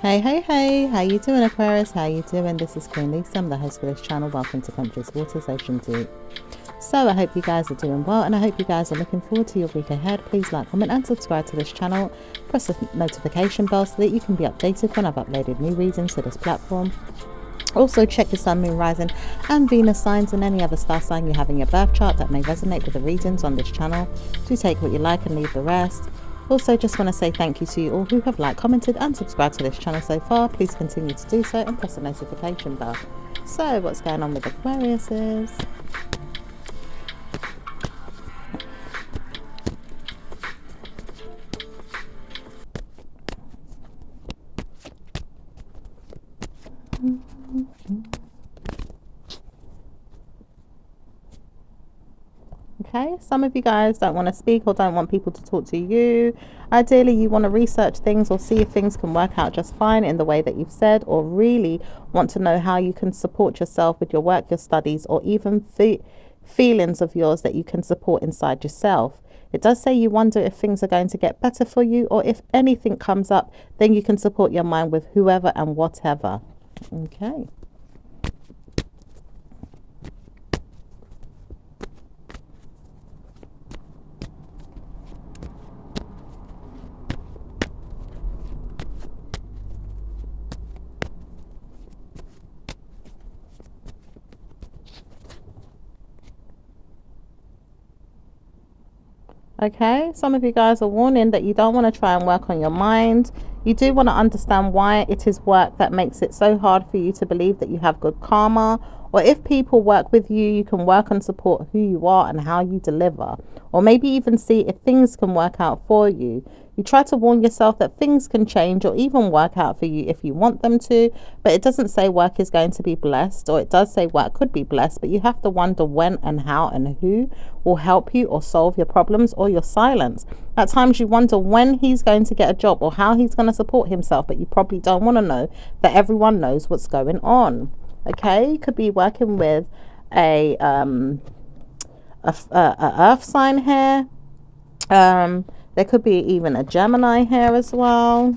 Hey, how you doing, Aquarius? How you doing? This is Queen Lisa. I'm the host for this channel. Welcome to Conscious Waters Ocean Deep. So I hope you guys are doing well, and I hope you guys are looking forward to your week ahead. Please like, comment and subscribe to this channel. Press the notification bell so that you can be updated when I've uploaded new readings to this platform. Also check your sun, moon, rising and Venus signs and any other star sign you have in your birth chart that may resonate with the readings on this channel. Do take what you like and leave the rest. Also just want to say thank you to you all who have liked, commented and subscribed to this channel so far. Please continue to do so and press the notification bell. So what's going on with Aquarius is... Okay, some of you guys don't want to speak or don't want people to talk to you. Ideally, you want to research things or see if things can work out just fine in the way that you've said, or really want to know how you can support yourself with your work, your studies, or even feelings of yours that you can support inside yourself. It does say you wonder if things are going to get better for you, or if anything comes up, then you can support your mind with whoever and whatever. Okay. Okay, some of you guys are warning that you don't want to try and work on your mind. You do want to understand why it is work that makes it so hard for you to believe that you have good karma. Or if people work with you, you can work and support who you are and how you deliver. Or maybe even see if things can work out for you. You try to warn yourself that things can change or even work out for you if you want them to. But it doesn't say work is going to be blessed, or it does say work could be blessed. But you have to wonder when and how and who will help you or solve your problems or your silence. At times you wonder when he's going to get a job or how he's going to support himself. But you probably don't want to know that everyone knows what's going on. Okay, you could be working with a earth sign here. There could be even a Gemini here as well.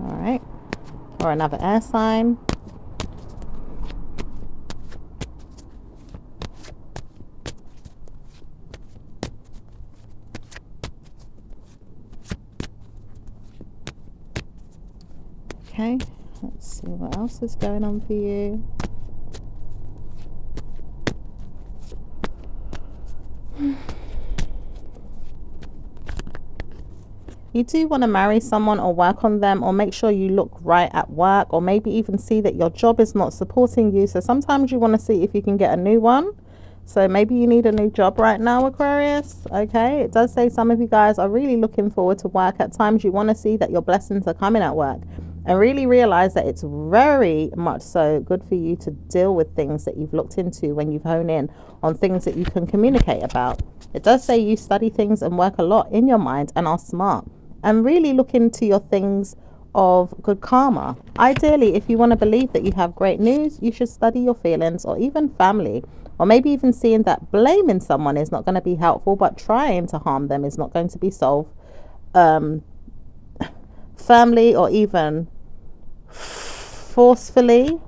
All right, or another air sign. Okay, let's see what else is going on for you. You do want to marry someone or work on them, or make sure you look right at work, or maybe even see that your job is not supporting you. So sometimes you want to see if you can get a new one. So maybe you need a new job right now, Aquarius. Okay, it does say some of you guys are really looking forward to work. At times you want to see that your blessings are coming at work, and really realize that it's very much so good for you to deal with things that you've looked into when you've honed in on things that you can communicate about. It does say you study things and work a lot in your mind and are smart, and really look into your things of good karma. Ideally, if you want to believe that you have great news, you should study your feelings or even family, or maybe even seeing that blaming someone is not going to be helpful, but trying to harm them is not going to be solved. Family, or even forcefully.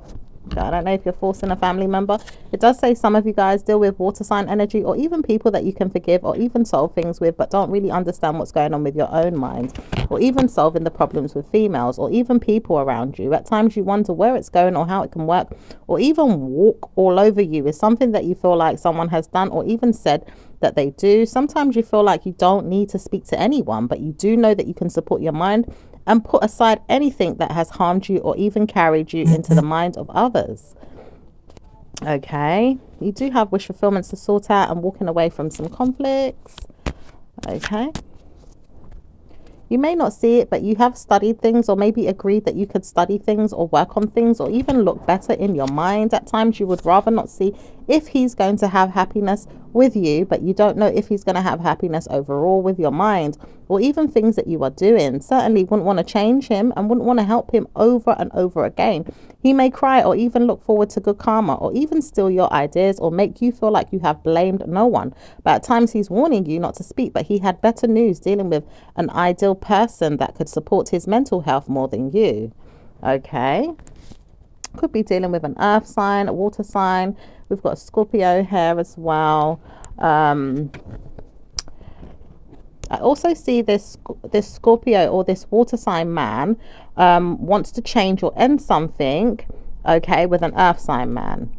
I don't know if you're forcing a family member. It does say some of you guys deal with water sign energy, or even people that you can forgive or even solve things with, but don't really understand what's going on with your own mind, or even solving the problems with females or even people around you. At times you wonder where it's going or how it can work, or even walk all over you is something that you feel like someone has done or even said that they do. Sometimes you feel like you don't need to speak to anyone, but you do know that you can support your mind and put aside anything that has harmed you or even carried you into the mind of others. Okay, you do have wish fulfillments to sort out and walking away from some conflicts. Okay, you may not see it, but you have studied things, or maybe agreed that you could study things or work on things or even look better in your mind. At times you would rather not see if he's going to have happiness with you, but you don't know if he's going to have happiness overall with your mind, or even things that you are doing. Certainly wouldn't want to change him and wouldn't want to help him over and over again. He may cry or even look forward to good karma, or even steal your ideas or make you feel like you have blamed no one. But at times he's warning you not to speak, but he had better news dealing with an ideal person that could support his mental health more than you. Okay. Could be dealing with an earth sign, a water sign. We've got Scorpio here as well. I also see this Scorpio or this water sign man wants to change or end something, okay, with an earth sign man.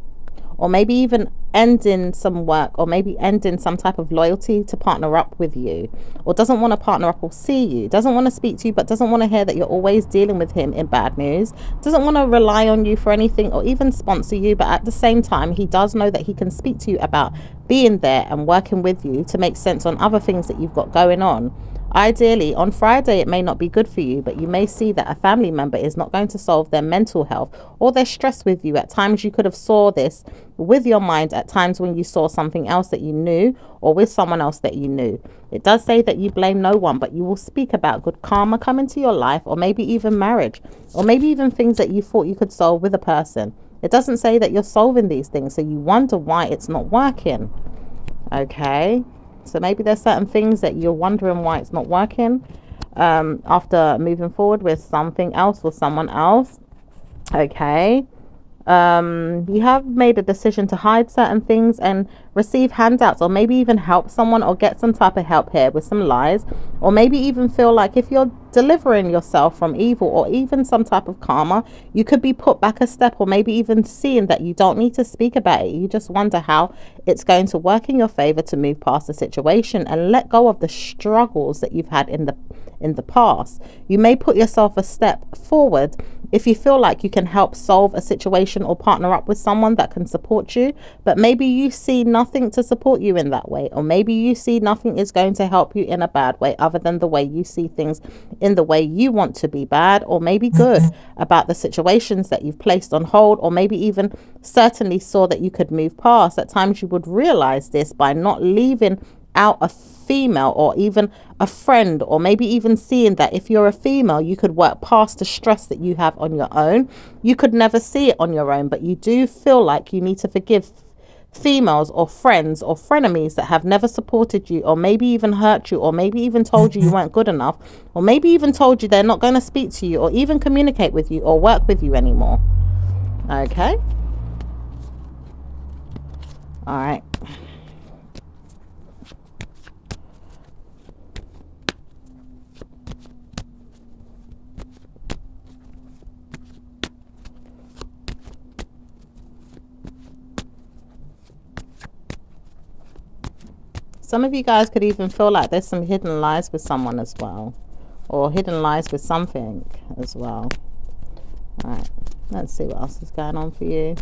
Or maybe even ending some work, or maybe ending some type of loyalty to partner up with you, or doesn't want to partner up or see you, doesn't want to speak to you, but doesn't want to hear that you're always dealing with him in bad news, doesn't want to rely on you for anything or even sponsor you, but at the same time he does know that he can speak to you about being there and working with you to make sense on other things that you've got going on. Ideally, on Friday, it may not be good for you, but you may see that a family member is not going to solve their mental health or their stress with you. At times, you could have saw this with your mind at times when you saw something else that you knew, or with someone else that you knew. It does say that you blame no one, but you will speak about good karma coming to your life, or maybe even marriage, or maybe even things that you thought you could solve with a person. It doesn't say that you're solving these things, so you wonder why it's not working. Okay. So maybe there's certain things that you're wondering why it's not working after moving forward with something else or someone else. Okay. You have made a decision to hide certain things and receive handouts, or maybe even help someone or get some type of help here with some lies, or maybe even feel like if you're delivering yourself from evil or even some type of karma, you could be put back a step, or maybe even seeing that you don't need to speak about it. You just wonder how it's going to work in your favor to move past the situation and let go of the struggles that you've had in the past. You may put yourself a step forward if you feel like you can help solve a situation or partner up with someone that can support you, but maybe you see nothing to support you in that way, or maybe you see nothing is going to help you in a bad way other than the way you see things in the way you want to be bad or maybe good about the situations that you've placed on hold, or maybe even certainly saw that you could move past. At times you would realize this by not leaving out a female or even a friend, or maybe even seeing that if you're a female, you could work past the stress that you have on your own. You could never see it on your own, but you do feel like you need to forgive females or friends or frenemies that have never supported you, or maybe even hurt you, or maybe even told you you weren't good enough, or maybe even told you they're not going to speak to you or even communicate with you or work with you anymore. Okay. All right. Some of you guys could even feel like there's some hidden lies with someone as well, or hidden lies with something as well. All right, let's see what else is going on for you.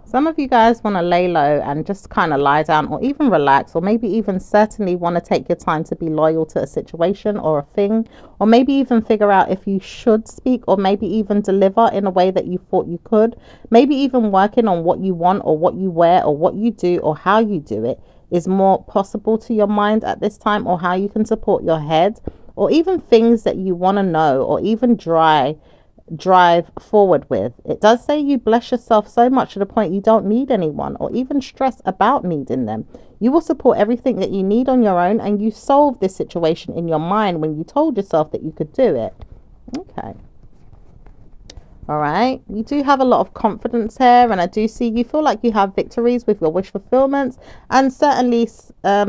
Some of you guys want to lay low and just kind of lie down, or even relax, or maybe even certainly want to take your time to be loyal to a situation or a thing, or maybe even figure out if you should speak, or maybe even deliver in a way that you thought you could. Maybe even working on what you want or what you wear or what you do or how you do it is more possible to your mind at this time, or how you can support your head, or even things that you want to know or even drive forward with. It does say you bless yourself so much to the point you don't need anyone or even stress about needing them. You will support everything that you need on your own, and you solved this situation in your mind when you told yourself that you could do it. Okay. All right. You do have a lot of confidence here, and I do see you feel like you have victories with your wish fulfillments, and certainly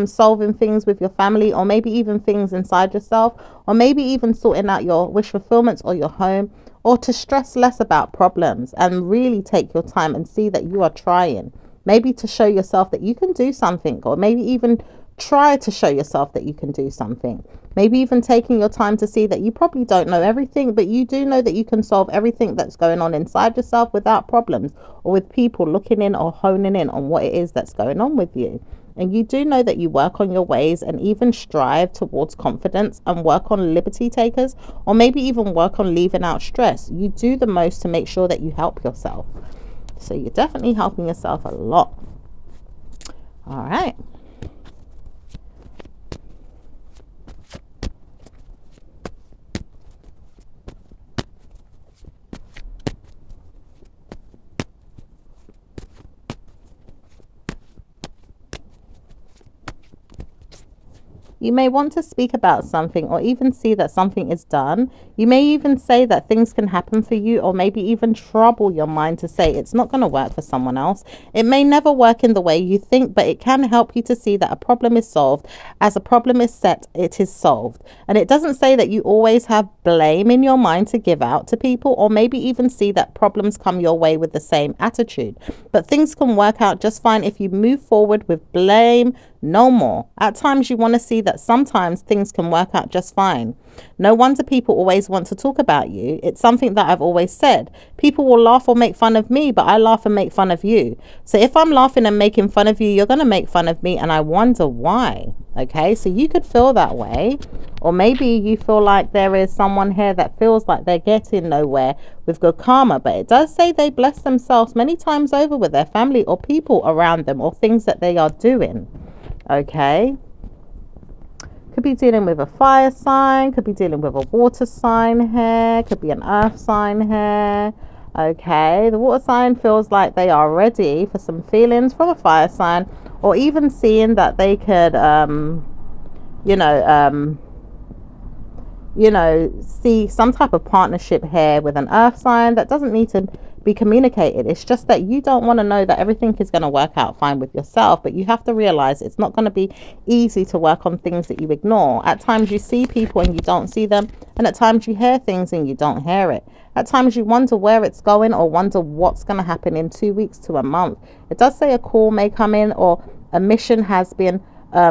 solving things with your family, or maybe even things inside yourself, or maybe even sorting out your wish fulfillments or your home, or to stress less about problems and really take your time and see that you are trying. Maybe to show yourself that you can do something, or maybe even try to show yourself that you can do something. Maybe even taking your time to see that you probably don't know everything, but you do know that you can solve everything that's going on inside yourself without problems, or with people looking in or honing in on what it is that's going on with you. And you do know that you work on your ways and even strive towards confidence and work on liberty takers, or maybe even work on leaving out stress. You do the most to make sure that you help yourself. So you're definitely helping yourself a lot. All right. You may want to speak about something or even see that something is done. You may even say that things can happen for you, or maybe even trouble your mind to say it's not going to work for someone else. It may never work in the way you think, but it can help you to see that a problem is solved. As a problem is set, it is solved. And it doesn't say that you always have blame in your mind to give out to people, or maybe even see that problems come your way with the same attitude. But things can work out just fine if you move forward with blame no more. At times you want to see that sometimes things can work out just fine. No wonder people always want to talk about you. It's something that I've always said. People will laugh or make fun of me, but I laugh and make fun of you. So if I'm laughing and making fun of you, you're going to make fun of me, and I wonder why. Okay, so you could feel that way. Or maybe you feel like there is someone here that feels like they're getting nowhere with good karma, but it does say they bless themselves many times over with their family or people around them or things that they are doing. Okay, could be dealing with a fire sign, could be dealing with a water sign here, could be an earth sign here. Okay, the water sign feels like they are ready for some feelings from a fire sign, or even seeing that they could see some type of partnership here with an earth sign. That doesn't need to be communicated. It's just that you don't want to know that everything is going to work out fine with yourself, but you have to realize it's not going to be easy to work on things that you ignore. At times you see people and you don't see them, and at times you hear things and you don't hear it. At times you wonder where it's going, or wonder what's going to happen in 2 weeks to a month. It does say a call may come in, or a mission has been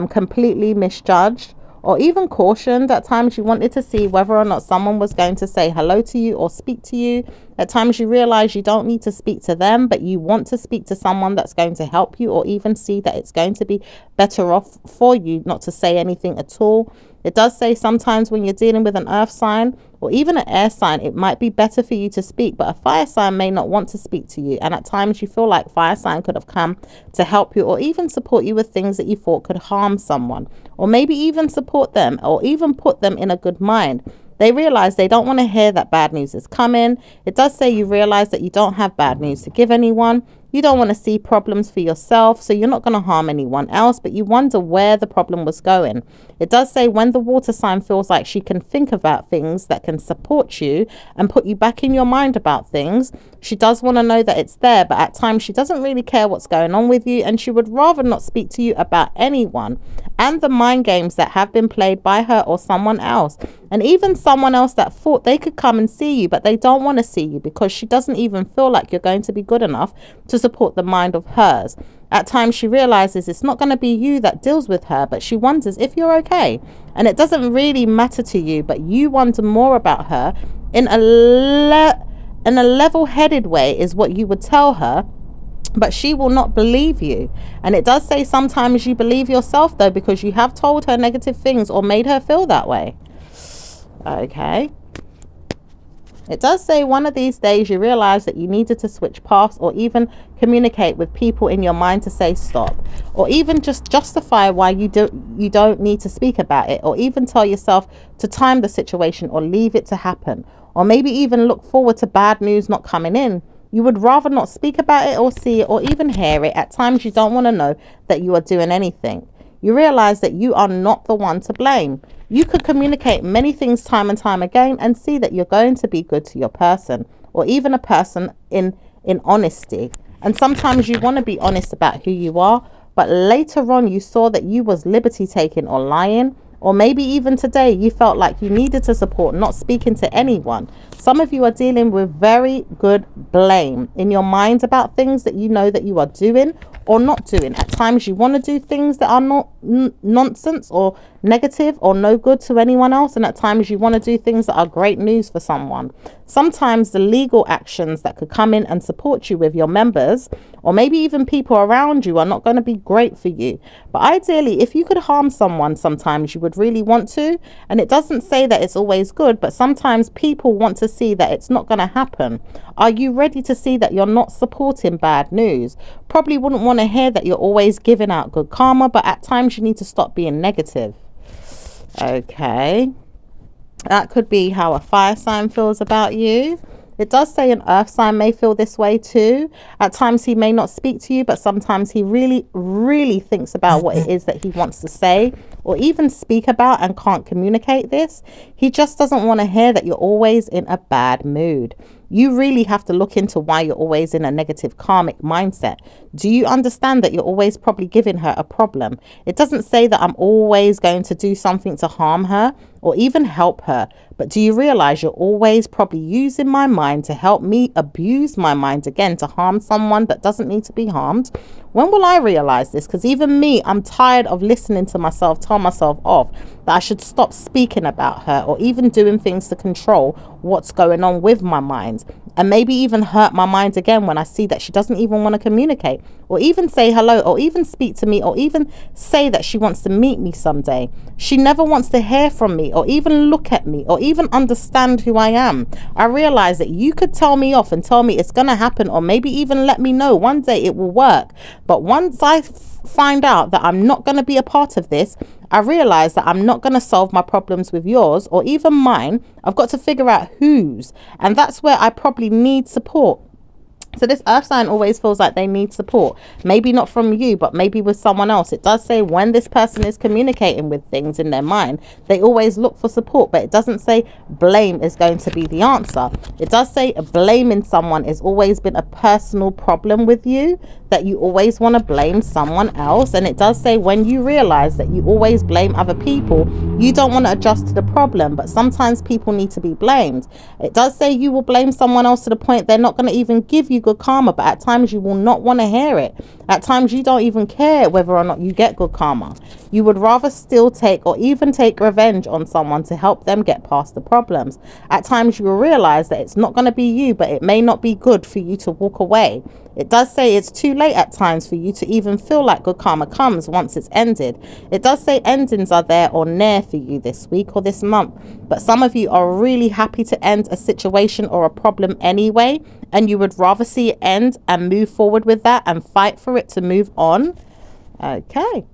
completely misjudged, or even cautioned. At times you wanted to see whether or not someone was going to say hello to you or speak to you. At times you realize you don't need to speak to them, but you want to speak to someone that's going to help you, or even see that it's going to be better off for you not to say anything at all. It does say sometimes when you're dealing with an earth sign or even an air sign, it might be better for you to speak, but a fire sign may not want to speak to you. And at times you feel like fire sign could have come to help you, or even support you with things that you thought could harm someone, or maybe even support them, or even put them in a good mind. They realize they don't want to hear that bad news is coming. It does say you realize that you don't have bad news to give anyone. You don't want to see problems for yourself, so you're not going to harm anyone else, but you wonder where the problem was going. It does say when the water sign feels like she can think about things that can support you and put you back in your mind about things, she does want to know that it's there, but at times she doesn't really care what's going on with you, and she would rather not speak to you about anyone and the mind games that have been played by her or someone else. And even someone else that thought they could come and see you, but they don't want to see you because she doesn't even feel like you're going to be good enough to support the mind of hers. At times she realizes it's not going to be you that deals with her, but she wonders if you're okay. And it doesn't really matter to you, but you wonder more about her in a level-headed way is what you would tell her, but she will not believe you. And it does say sometimes you believe yourself though, because you have told her negative things or made her feel that way. Okay. It does say one of these days you realize that you needed to switch paths, or even communicate with people in your mind to say stop, or even just justify why you don't need to speak about it, or even tell yourself to time the situation or leave it to happen, or maybe even look forward to bad news not coming in. You would rather not speak about it or see it or even hear it. At times you don't want to know that you are doing anything. You realize that you are not the one to blame. You could communicate many things time and time again and see that you're going to be good to your person, or even a person in honesty. And sometimes you want to be honest about who you are, but later on you saw that you was liberty taking or lying, or maybe even today you felt like you needed to support not speaking to anyone. Some of you are dealing with very good blame in your mind about things that you know that you are doing or not doing. At times you want to do things that are not nonsense or negative or no good to anyone else, and at times you want to do things that are great news for someone. Sometimes the legal actions that could come in and support you with your members, or maybe even people around you, are not going to be great for you. But ideally, if you could harm someone, sometimes you would really want to. And it doesn't say that it's always good, but sometimes people want to see that it's not going to happen. Are you ready to see that you're not supporting bad news? Probably wouldn't want to hear that you're always giving out good karma, but at times you need to stop being negative. Okay. That could be how a fire sign feels about you. It does say an earth sign may feel this way too. At times he may not speak to you, but sometimes he really, really thinks about what it is that he wants to say or even speak about and can't communicate this. He just doesn't want to hear that you're always in a bad mood. You really have to look into why you're always in a negative karmic mindset. Do you understand that you're always probably giving her a problem? It doesn't say that I'm always going to do something to harm her or even help her. But do you realize you're always probably using my mind to help me abuse my mind again to harm someone that doesn't need to be harmed? When will I realize this? Because even me, I'm tired of listening to myself tell myself off that I should stop speaking about her or even doing things to control what's going on with my mind, and maybe even hurt my mind again when I see that she doesn't even want to communicate or even say hello or even speak to me or even say that she wants to meet me someday. She never wants to hear from me or even look at me or even understand who I am. I realize that you could tell me off and tell me it's going to happen or maybe even let me know one day it will work. But once I find out that I'm not going to be a part of this, I realize that I'm not going to solve my problems with yours or even mine. I've got to figure out whose, and that's where I probably need support. So this earth sign always feels like they need support. Maybe not from you, but maybe with someone else. It does say when this person is communicating with things in their mind, they always look for support, but it doesn't say blame is going to be the answer. It does say blaming someone has always been a personal problem with you, that you always want to blame someone else. And it does say when you realize that you always blame other people, you don't want to adjust to the problem, but sometimes people need to be blamed. It does say you will blame someone else to the point they're not going to even give you good karma, but at times you will not want to hear it. At times you don't even care whether or not you get good karma. You would rather still take or even take revenge on someone to help them get past the problems. At times you will realize that it's not going to be you, but it may not be good for you to walk away. It does say it's too late at times for you to even feel like good karma comes once it's ended. It does say endings are there or near for you this week or this month. But some of you are really happy to end a situation or a problem anyway, and you would rather see it end and move forward with that and fight for it to move on. Okay.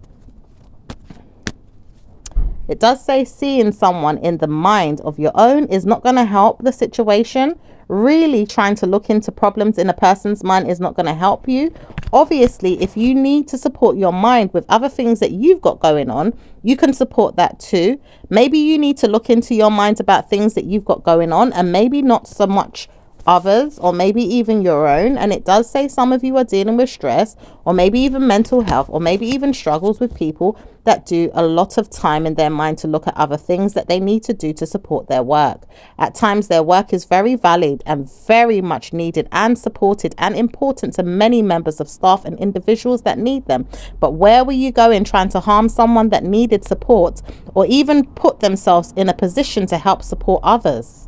It does say seeing someone in the mind of your own is not going to help the situation. Really trying to look into problems in a person's mind is not going to help you. Obviously, if you need to support your mind with other things that you've got going on, you can support that too. Maybe you need to look into your mind about things that you've got going on and maybe not so much others, or maybe even your own. And it does say some of you are dealing with stress or maybe even mental health or maybe even struggles with people that do a lot of time in their mind to look at other things that they need to do to support their work. At times their work is very valid and very much needed and supported and important to many members of staff and individuals that need them. But where were you going trying to harm someone that needed support or even put themselves in a position to help support others?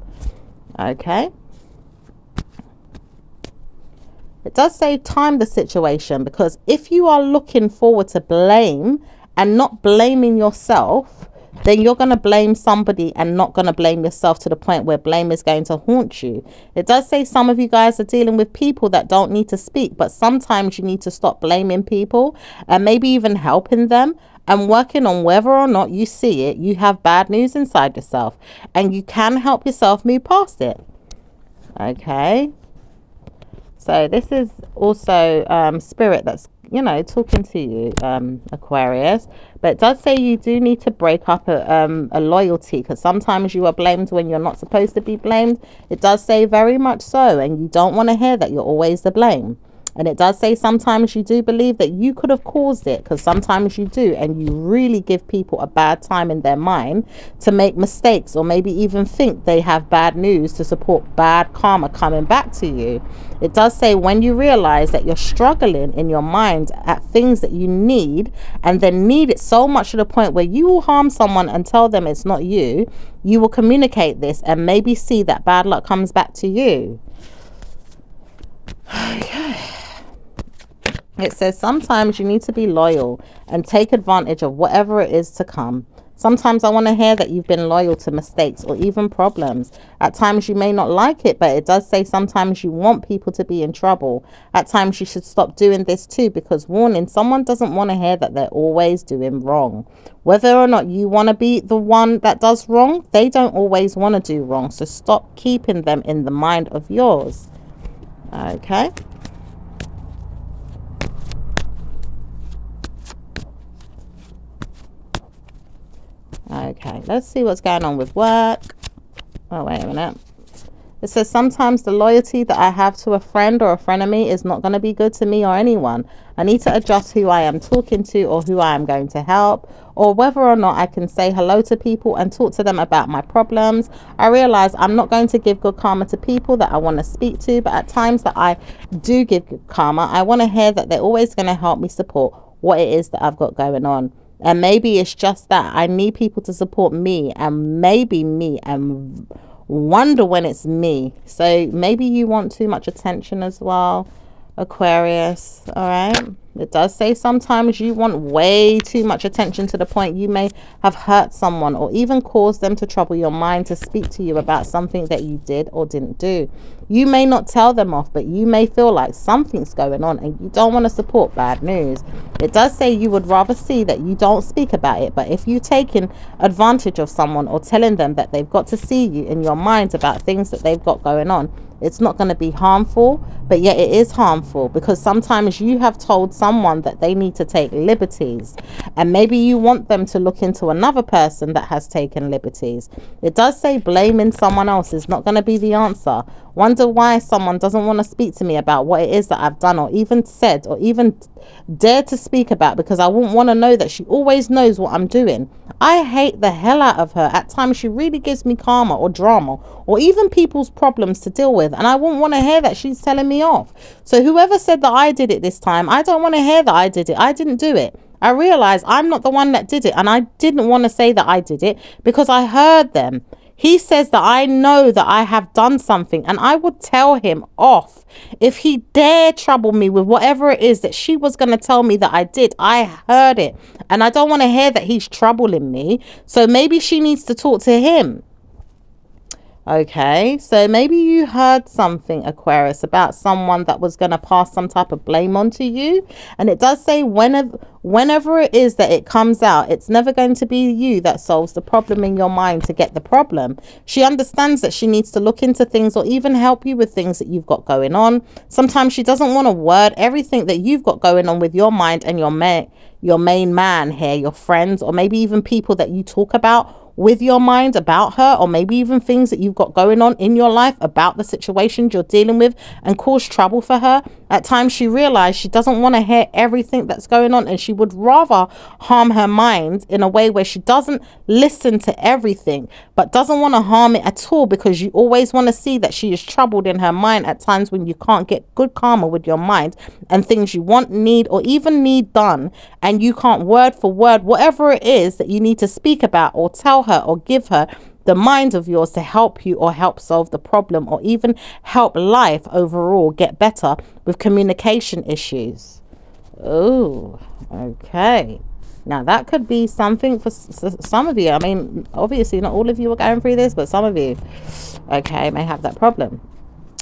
Okay. It does say time the situation, because if you are looking forward to blame and not blaming yourself, then you're going to blame somebody and not going to blame yourself to the point where blame is going to haunt you. It does say some of you guys are dealing with people that don't need to speak, but sometimes you need to stop blaming people and maybe even helping them and working on whether or not you see it. You have bad news inside yourself and you can help yourself move past it. Okay. So this is also spirit that's, talking to you, Aquarius. But it does say you do need to break up a loyalty, because sometimes you are blamed when you're not supposed to be blamed. It does say very much so, and you don't want to hear that you're always the blame. And it does say sometimes you do believe that you could have caused it, because sometimes you do, and you really give people a bad time in their mind to make mistakes, or maybe even think they have bad news to support bad karma coming back to you. It does say when you realize that you're struggling in your mind at things that you need, and then need it so much to the point where you will harm someone and tell them it's not you, you will communicate this and maybe see that bad luck comes back to you. Okay. It says sometimes you need to be loyal and take advantage of whatever it is to come. Sometimes I want to hear that you've been loyal to mistakes or even problems. At times you may not like it, but it does say sometimes you want people to be in trouble. At times you should stop doing this too, because warning, someone doesn't want to hear that they're always doing wrong. Whether or not you want to be the one that does wrong, they don't always want to do wrong. So stop keeping them in the mind of yours. Okay. Okay, let's see what's going on with work. Oh, wait a minute. It says sometimes the loyalty that I have to a friend or a frenemy is not going to be good to me or anyone. I need to adjust who I am talking to or who I am going to help, or whether or not I can say hello to people and talk to them about my problems. I realize I'm not going to give good karma to people that I want to speak to, but at times that I do give good karma, I want to hear that they're always going to help me support what it is that I've got going on. And maybe it's just that I need people to support me, and maybe me, and wonder when it's me. So maybe you want too much attention as well, Aquarius. All right. It does say sometimes you want way too much attention to the point you may have hurt someone or even caused them to trouble your mind to speak to you about something that you did or didn't do. You may not tell them off, but you may feel like something's going on and you don't want to support bad news. It does say you would rather see that you don't speak about it, but if you're taking advantage of someone or telling them that they've got to see you in your mind about things that they've got going on, it's not going to be harmful, but yet it is harmful, because sometimes you have told someone that they need to take liberties, and maybe you want them to look into another person that has taken liberties. It does say blaming someone else is not going to be the answer. Wonder why someone doesn't want to speak to me about what it is that I've done or even said or even dare to speak about, because I wouldn't want to know that she always knows what I'm doing. I hate the hell out of her. At times she really gives me karma or drama or even people's problems to deal with, and I wouldn't want to hear that she's telling me off. So whoever said that I did it this time, I don't want to hear that I did it. I didn't do it. I realize I'm not the one that did it, and I didn't want to say that I did it because I heard them. He says that I know that I have done something, and I would tell him off if he dare trouble me with whatever it is that she was going to tell me that I did. I heard it, and I don't want to hear that he's troubling me. So maybe she needs to talk to him. Okay, so maybe you heard something, Aquarius, about someone that was going to pass some type of blame onto you. And it does say whenever it is that it comes out, it's never going to be you that solves the problem in your mind to get the problem. She understands that she needs to look into things or even help you with things that you've got going on. Sometimes she doesn't want to word everything that you've got going on with your mind and your main man here, your friends, or maybe even people that you talk about with your mind about her, or maybe even things that you've got going on in your life about the situations you're dealing with and cause trouble for her. At times she realized she doesn't want to hear everything that's going on, and she would rather harm her mind in a way where she doesn't listen to everything but doesn't want to harm it at all, because you always want to see that she is troubled in her mind at times when you can't get good karma with your mind and things you want, need, or even need done, and you can't word for word whatever it is that you need to speak about or tell her or give her the mind of yours to help you or help solve the problem or even help life overall get better with communication issues. Oh, okay. Now that could be something for some of you. I mean, obviously not all of you are going through this, but some of you, okay, may have that problem.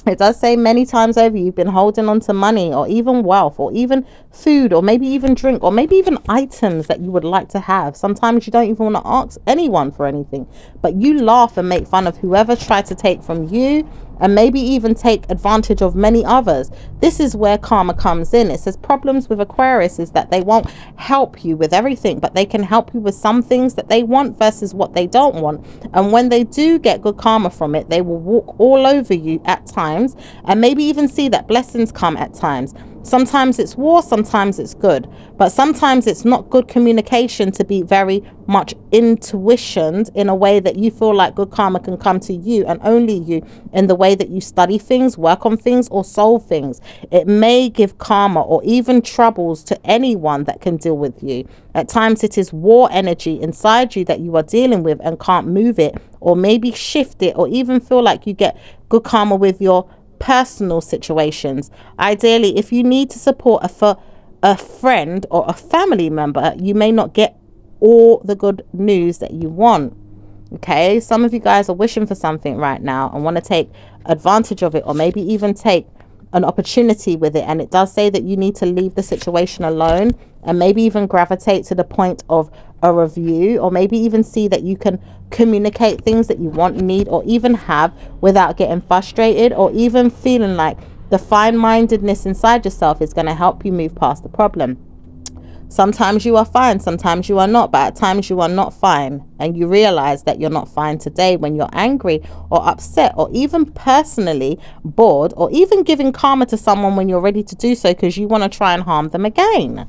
It does say many times over you've been holding on to money or even wealth or even food or maybe even drink or maybe even items that you would like to have. Sometimes you don't even want to ask anyone for anything, but you laugh and make fun of whoever tried to take from you and maybe even take advantage of many others. This is where karma comes in. It says problems with Aquarius is that they won't help you with everything, but they can help you with some things that they want versus what they don't want. And when they do get good karma from it, they will walk all over you at times and maybe even see that blessings come at times. Sometimes it's war, sometimes it's good. But sometimes it's not good communication to be very much intuitioned in a way that you feel like good karma can come to you and only you, in the way that you study things, work on things, or solve things. It may give karma or even troubles to anyone that can deal with you. At times it is war energy inside you that you are dealing with and can't move it, or maybe shift it, or even feel like you get good karma with your personal situations. Ideally, if you need to support a friend or a family member, you may not get all the good news that you want. Okay, some of you guys are wishing for something right now and want to take advantage of it, or maybe even take an opportunity with it, and it does say that you need to leave the situation alone and maybe even gravitate to the point of a review, or maybe even see that you can communicate things that you want, need, or even have without getting frustrated, or even feeling like the fine-mindedness inside yourself is going to help you move past the problem. Sometimes you are fine, sometimes you are not, but at times you are not fine, and you realize that you're not fine today when you're angry or upset, or even personally bored, or even giving karma to someone when you're ready to do so because you want to try and harm them again.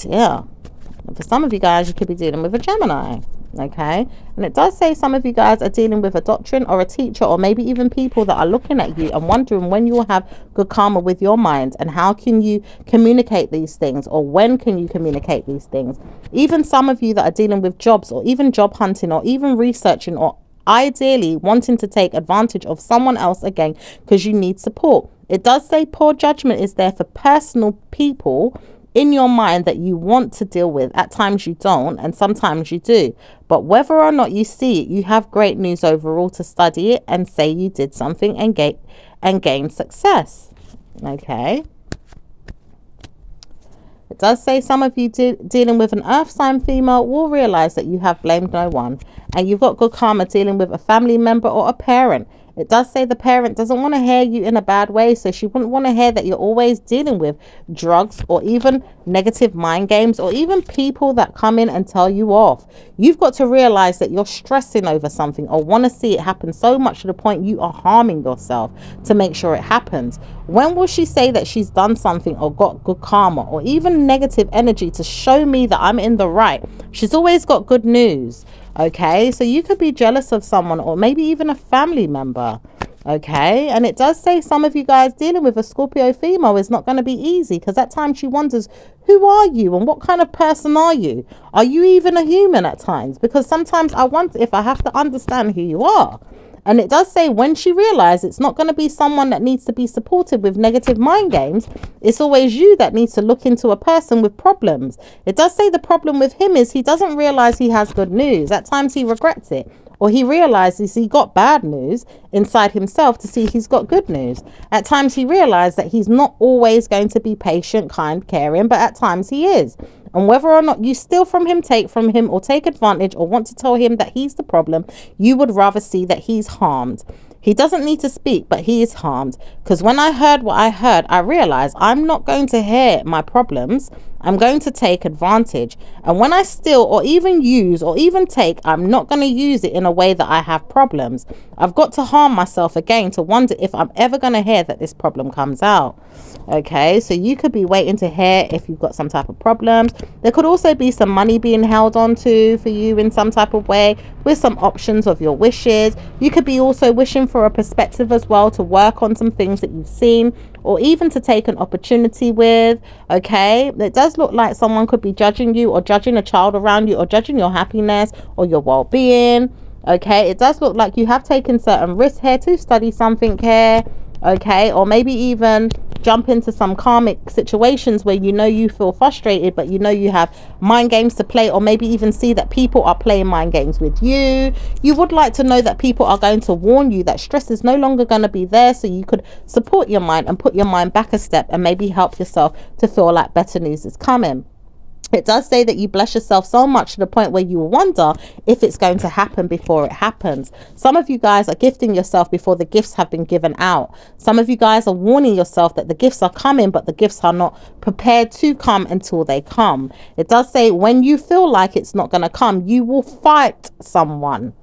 Yeah. For some of you guys, you could be dealing with a Gemini. Okay, and it does say some of you guys are dealing with a doctrine or a teacher, or maybe even people that are looking at you and wondering when you will have good karma with your mind, and how can you communicate these things, or when can you communicate these things. Even some of you that are dealing with jobs, or even job hunting, or even researching, or ideally wanting to take advantage of someone else again because you need support. It does say poor judgment is there for personal people in your mind that you want to deal with. At times you don't, and sometimes you do. But whether or not you see it, you have great news overall to study it and say you did something and gain success. Okay. It does say some of you dealing with an earth sign female will realize that you have blamed no one, and you've got good karma dealing with a family member or a parent. It does say the parent doesn't want to hear you in a bad way, so she wouldn't want to hear that you're always dealing with drugs, or even negative mind games, or even people that come in and tell you off. You've got to realize that you're stressing over something, or want to see it happen so much to the point you are harming yourself to make sure it happens. When will she say that she's done something or got good karma, or even negative energy to show me that I'm in the right? She's always got good news. Okay, so you could be jealous of someone, or maybe even a family member. Okay, and it does say some of you guys dealing with a Scorpio female is not going to be easy, because at times she wonders, who are you and what kind of person are you? Are you even a human at times? Because sometimes I wonder if I have to understand who you are. And it does say when she realizes it's not going to be someone that needs to be supported with negative mind games, it's always you that needs to look into a person with problems. It does say the problem with him is he doesn't realize he has good news. At times he regrets it, or he realizes he got bad news inside himself to see he's got good news. At times he realizes that he's not always going to be patient, kind, caring, but at times he is. And whether or not you steal from him, take from him, or take advantage, or want to tell him that he's the problem, you would rather see that he's harmed. He doesn't need to speak, but he is harmed. Because when I heard what I heard, I realized I'm not going to hear my problems. I'm going to take advantage. And when I steal, or even use, or even take, I'm not going to use it in a way that I have problems. I've got to harm myself again to wonder if I'm ever going to hear that this problem comes out. Okay, so you could be waiting to hear if you've got some type of problems. There could also be some money being held on to for you in some type of way, with some options of your wishes. You could be also wishing for a perspective as well, to work on some things that you've seen, or even to take an opportunity with. Okay, it does look like someone could be judging you, or judging a child around you, or judging your happiness or your well-being. Okay, it does look like you have taken certain risks here to study something here. Okay, or maybe even jump into some karmic situations where you feel frustrated, but you have mind games to play, or maybe even see that people are playing mind games with you. You would like to know that people are going to warn you that stress is no longer going to be there, so you could support your mind and put your mind back a step and maybe help yourself to feel like better news is coming. It does say that you bless yourself so much to the point where you wonder if it's going to happen before it happens. Some of you guys are gifting yourself before the gifts have been given out. Some of you guys are warning yourself that the gifts are coming, but the gifts are not prepared to come until they come. It does say when you feel like it's not going to come, you will fight someone.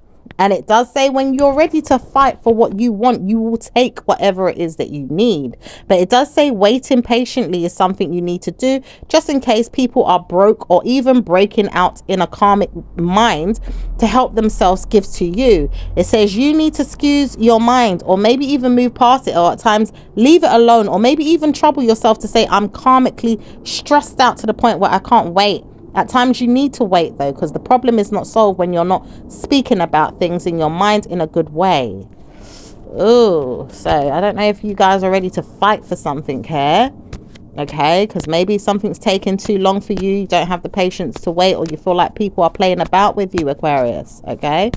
And it does say when you're ready to fight for what you want, you will take whatever it is that you need. But it does say waiting patiently is something you need to do, just in case people are broke or even breaking out in a karmic mind to help themselves give to you. It says you need to excuse your mind, or maybe even move past it, or at times leave it alone, or maybe even trouble yourself to say, I'm karmically stressed out to the point where I can't wait. At times you need to wait though, because the problem is not solved when you're not speaking about things in your mind in a good way. Oh, so I don't know if you guys are ready to fight for something here. Okay, because maybe something's taking too long for you. You don't have the patience to wait, or you feel like people are playing about with you, Aquarius. Okay.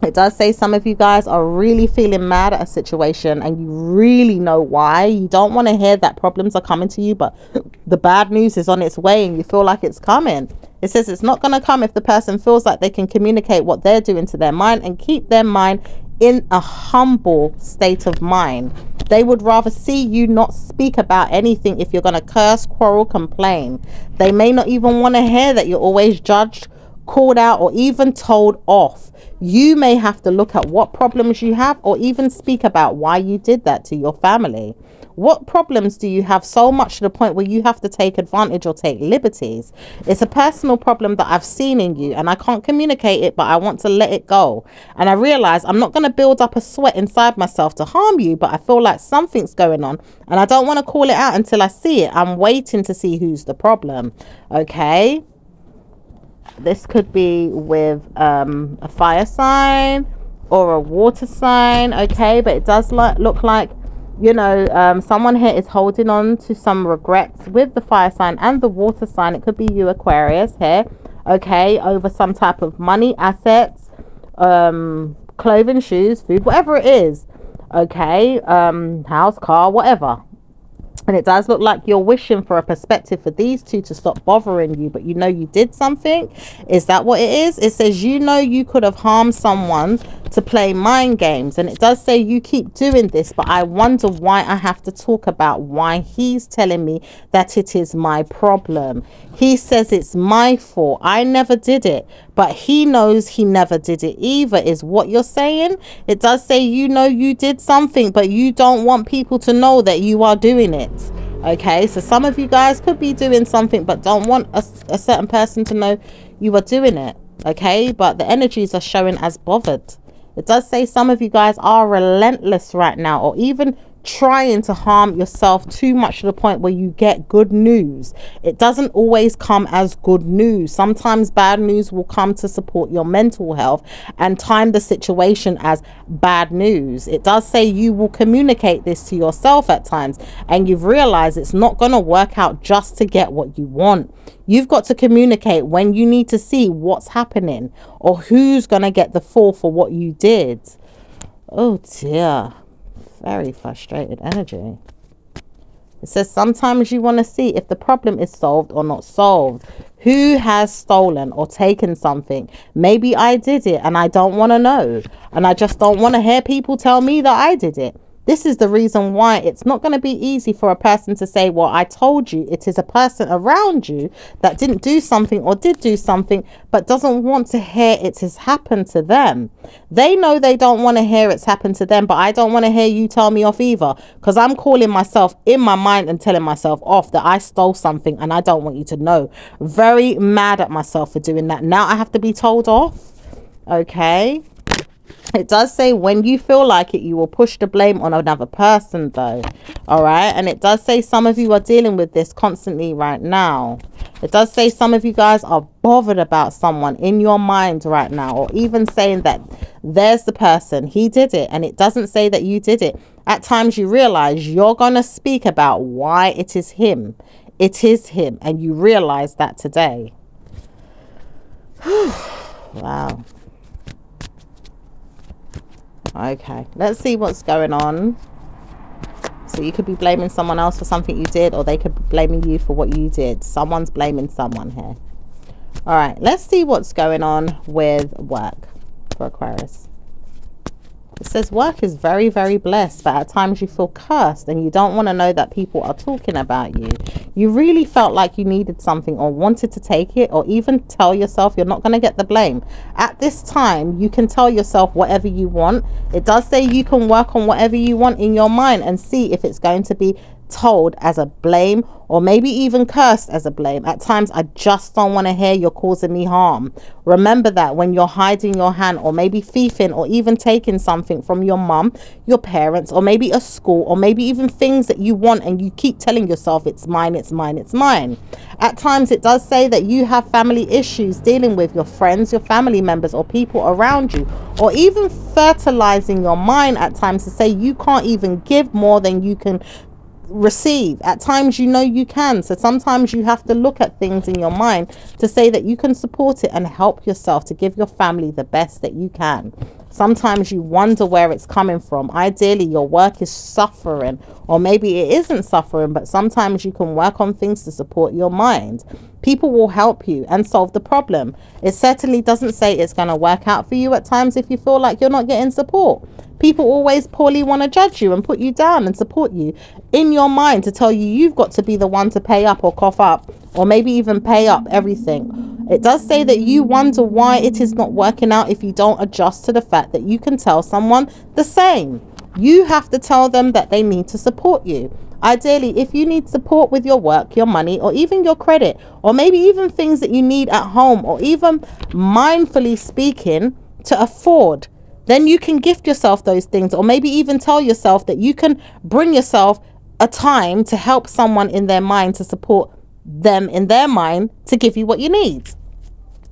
It does say some of you guys are really feeling mad at a situation, and you really know why. You don't want to hear that problems are coming to you, but the bad news is on its way and you feel like it's coming. It says it's not going to come if the person feels like they can communicate what they're doing to their mind and keep their mind in a humble state of mind. They would rather see you not speak about anything if you're going to curse, quarrel, complain. They may not even want to hear that you're always judged, called out, or even told off. You may have to look at what problems you have, or even speak about why you did that to your family. What problems do you have so much to the point where you have to take advantage or take liberties? It's a personal problem that I've seen in you, and I can't communicate it, but I want to let it go. And I realize I'm not going to build up a sweat inside myself to harm you, but I feel like something's going on and I don't want to call it out until I see it. I'm waiting to see who's the problem. Okay. This could be with a fire sign or a water sign. Okay, but it does look like, you know, someone here is holding on to some regrets with the fire sign and the water sign. It could be you, Aquarius, here. Okay, over some type of money, assets, clothing, shoes, food, whatever it is. Okay, house, car, whatever. And it does look like you're wishing for a perspective for these two to stop bothering you, but you know you did something. Is that what it is? It says, you know, you could have harmed someone to play mind games. And it does say you keep doing this, but I wonder why I have to talk about why he's telling me that it is my problem. He says it's my fault. I never did it, but he knows he never did it either, is what you're saying. It does say, you know, you did something, but you don't want people to know that you are doing it. Okay, so some of you guys could be doing something but don't want a certain person to know you are doing it. Okay, but the energies are showing as bothered. It does say some of you guys are relentless right now, or even trying to harm yourself too much to the point where you get good news. It doesn't always come as good news. Sometimes bad news will come to support your mental health and time the situation as bad news. It does say you will communicate this to yourself at times, and you've realized it's not going to work out just to get what you want. You've got to communicate when you need to see what's happening or who's going to get the fall for what you did. Oh dear. Very frustrated energy. It says sometimes you want to see if the problem is solved or not solved. Who has stolen or taken something? Maybe I did it and I don't want to know. And I just don't want to hear people tell me that I did it. This is the reason why it's not going to be easy for a person to say, well, I told you. It is a person around you that didn't do something or did do something, but doesn't want to hear it has happened to them. They know they don't want to hear it's happened to them, but I don't want to hear you tell me off either, because I'm calling myself in my mind and telling myself off that I stole something and I don't want you to know. Very mad at myself for doing that. Now I have to be told off. Okay. It does say when you feel like it, you will push the blame on another person though. All right. And it does say some of you are dealing with this constantly right now. It does say some of you guys are bothered about someone in your mind right now, or even saying that there's the person, he did it, and it doesn't say that you did it. At times you realize you're going to speak about why it is him. It is him. And you realize that today. Wow. Okay, let's see what's going on. So you could be blaming someone else for something you did, or they could be blaming you for what you did. Someone's blaming someone here. All right, let's see what's going on with work for Aquarius. It says work is very, very blessed, but at times you feel cursed and you don't want to know that people are talking about you. you really felt like you needed something or wanted to take it, or even tell yourself you're not going to get the blame. At this time, you can tell yourself whatever you want. It does say you can work on whatever you want in your mind and see if it's going to be told as a blame or maybe even cursed as a blame. At times, I just don't want to hear you're causing me harm. Remember that when you're hiding your hand or maybe thieving or even taking something from your mum, your parents, or maybe a school, or maybe even things that you want and you keep telling yourself it's mine, it's mine, it's mine. At times, it does say that you have family issues dealing with your friends, your family members, or people around you, or even fertilizing your mind at times to say you can't even give more than you can receive. At times, you know you can. So sometimes you have to look at things in your mind to say that you can support it and help yourself to give your family the best that you can. Sometimes you wonder where it's coming from. Ideally, your work is suffering, or maybe it isn't suffering, but sometimes you can work on things to support your mind. People will help you and solve the problem. It certainly doesn't say it's going to work out for you at times if you feel like you're not getting support. People always poorly want to judge you and put you down and support you in your mind to tell you you've got to be the one to pay up or cough up, or maybe even pay up everything. It does say that you wonder why it is not working out if you don't adjust to the fact that you can tell someone the same. You have to tell them that they need to support you. Ideally, if you need support with your work, your money, or even your credit, or maybe even things that you need at home, or even mindfully speaking to afford, then you can gift yourself those things, or maybe even tell yourself that you can bring yourself a time to help someone in their mind, to support them in their mind, to give you what you need.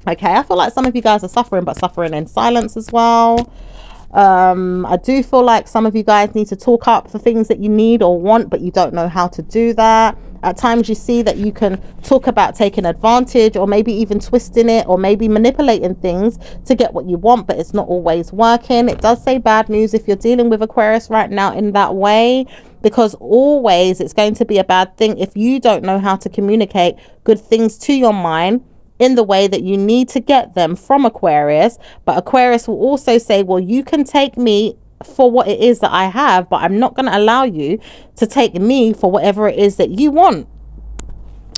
Okay, I feel like some of you guys are suffering, but suffering in silence as well. I do feel like some of you guys need to talk up for things that you need or want, but you don't know how to do that. At times you see that you can talk about taking advantage, or maybe even twisting it, or maybe manipulating things to get what you want, but it's not always working. It does say bad news if you're dealing with Aquarius right now in that way, because always it's going to be a bad thing if you don't know how to communicate good things to your mind in the way that you need to get them from Aquarius. But Aquarius will also say, well, you can take me for what it is that I have, but I'm not going to allow you to take me for whatever it is that you want.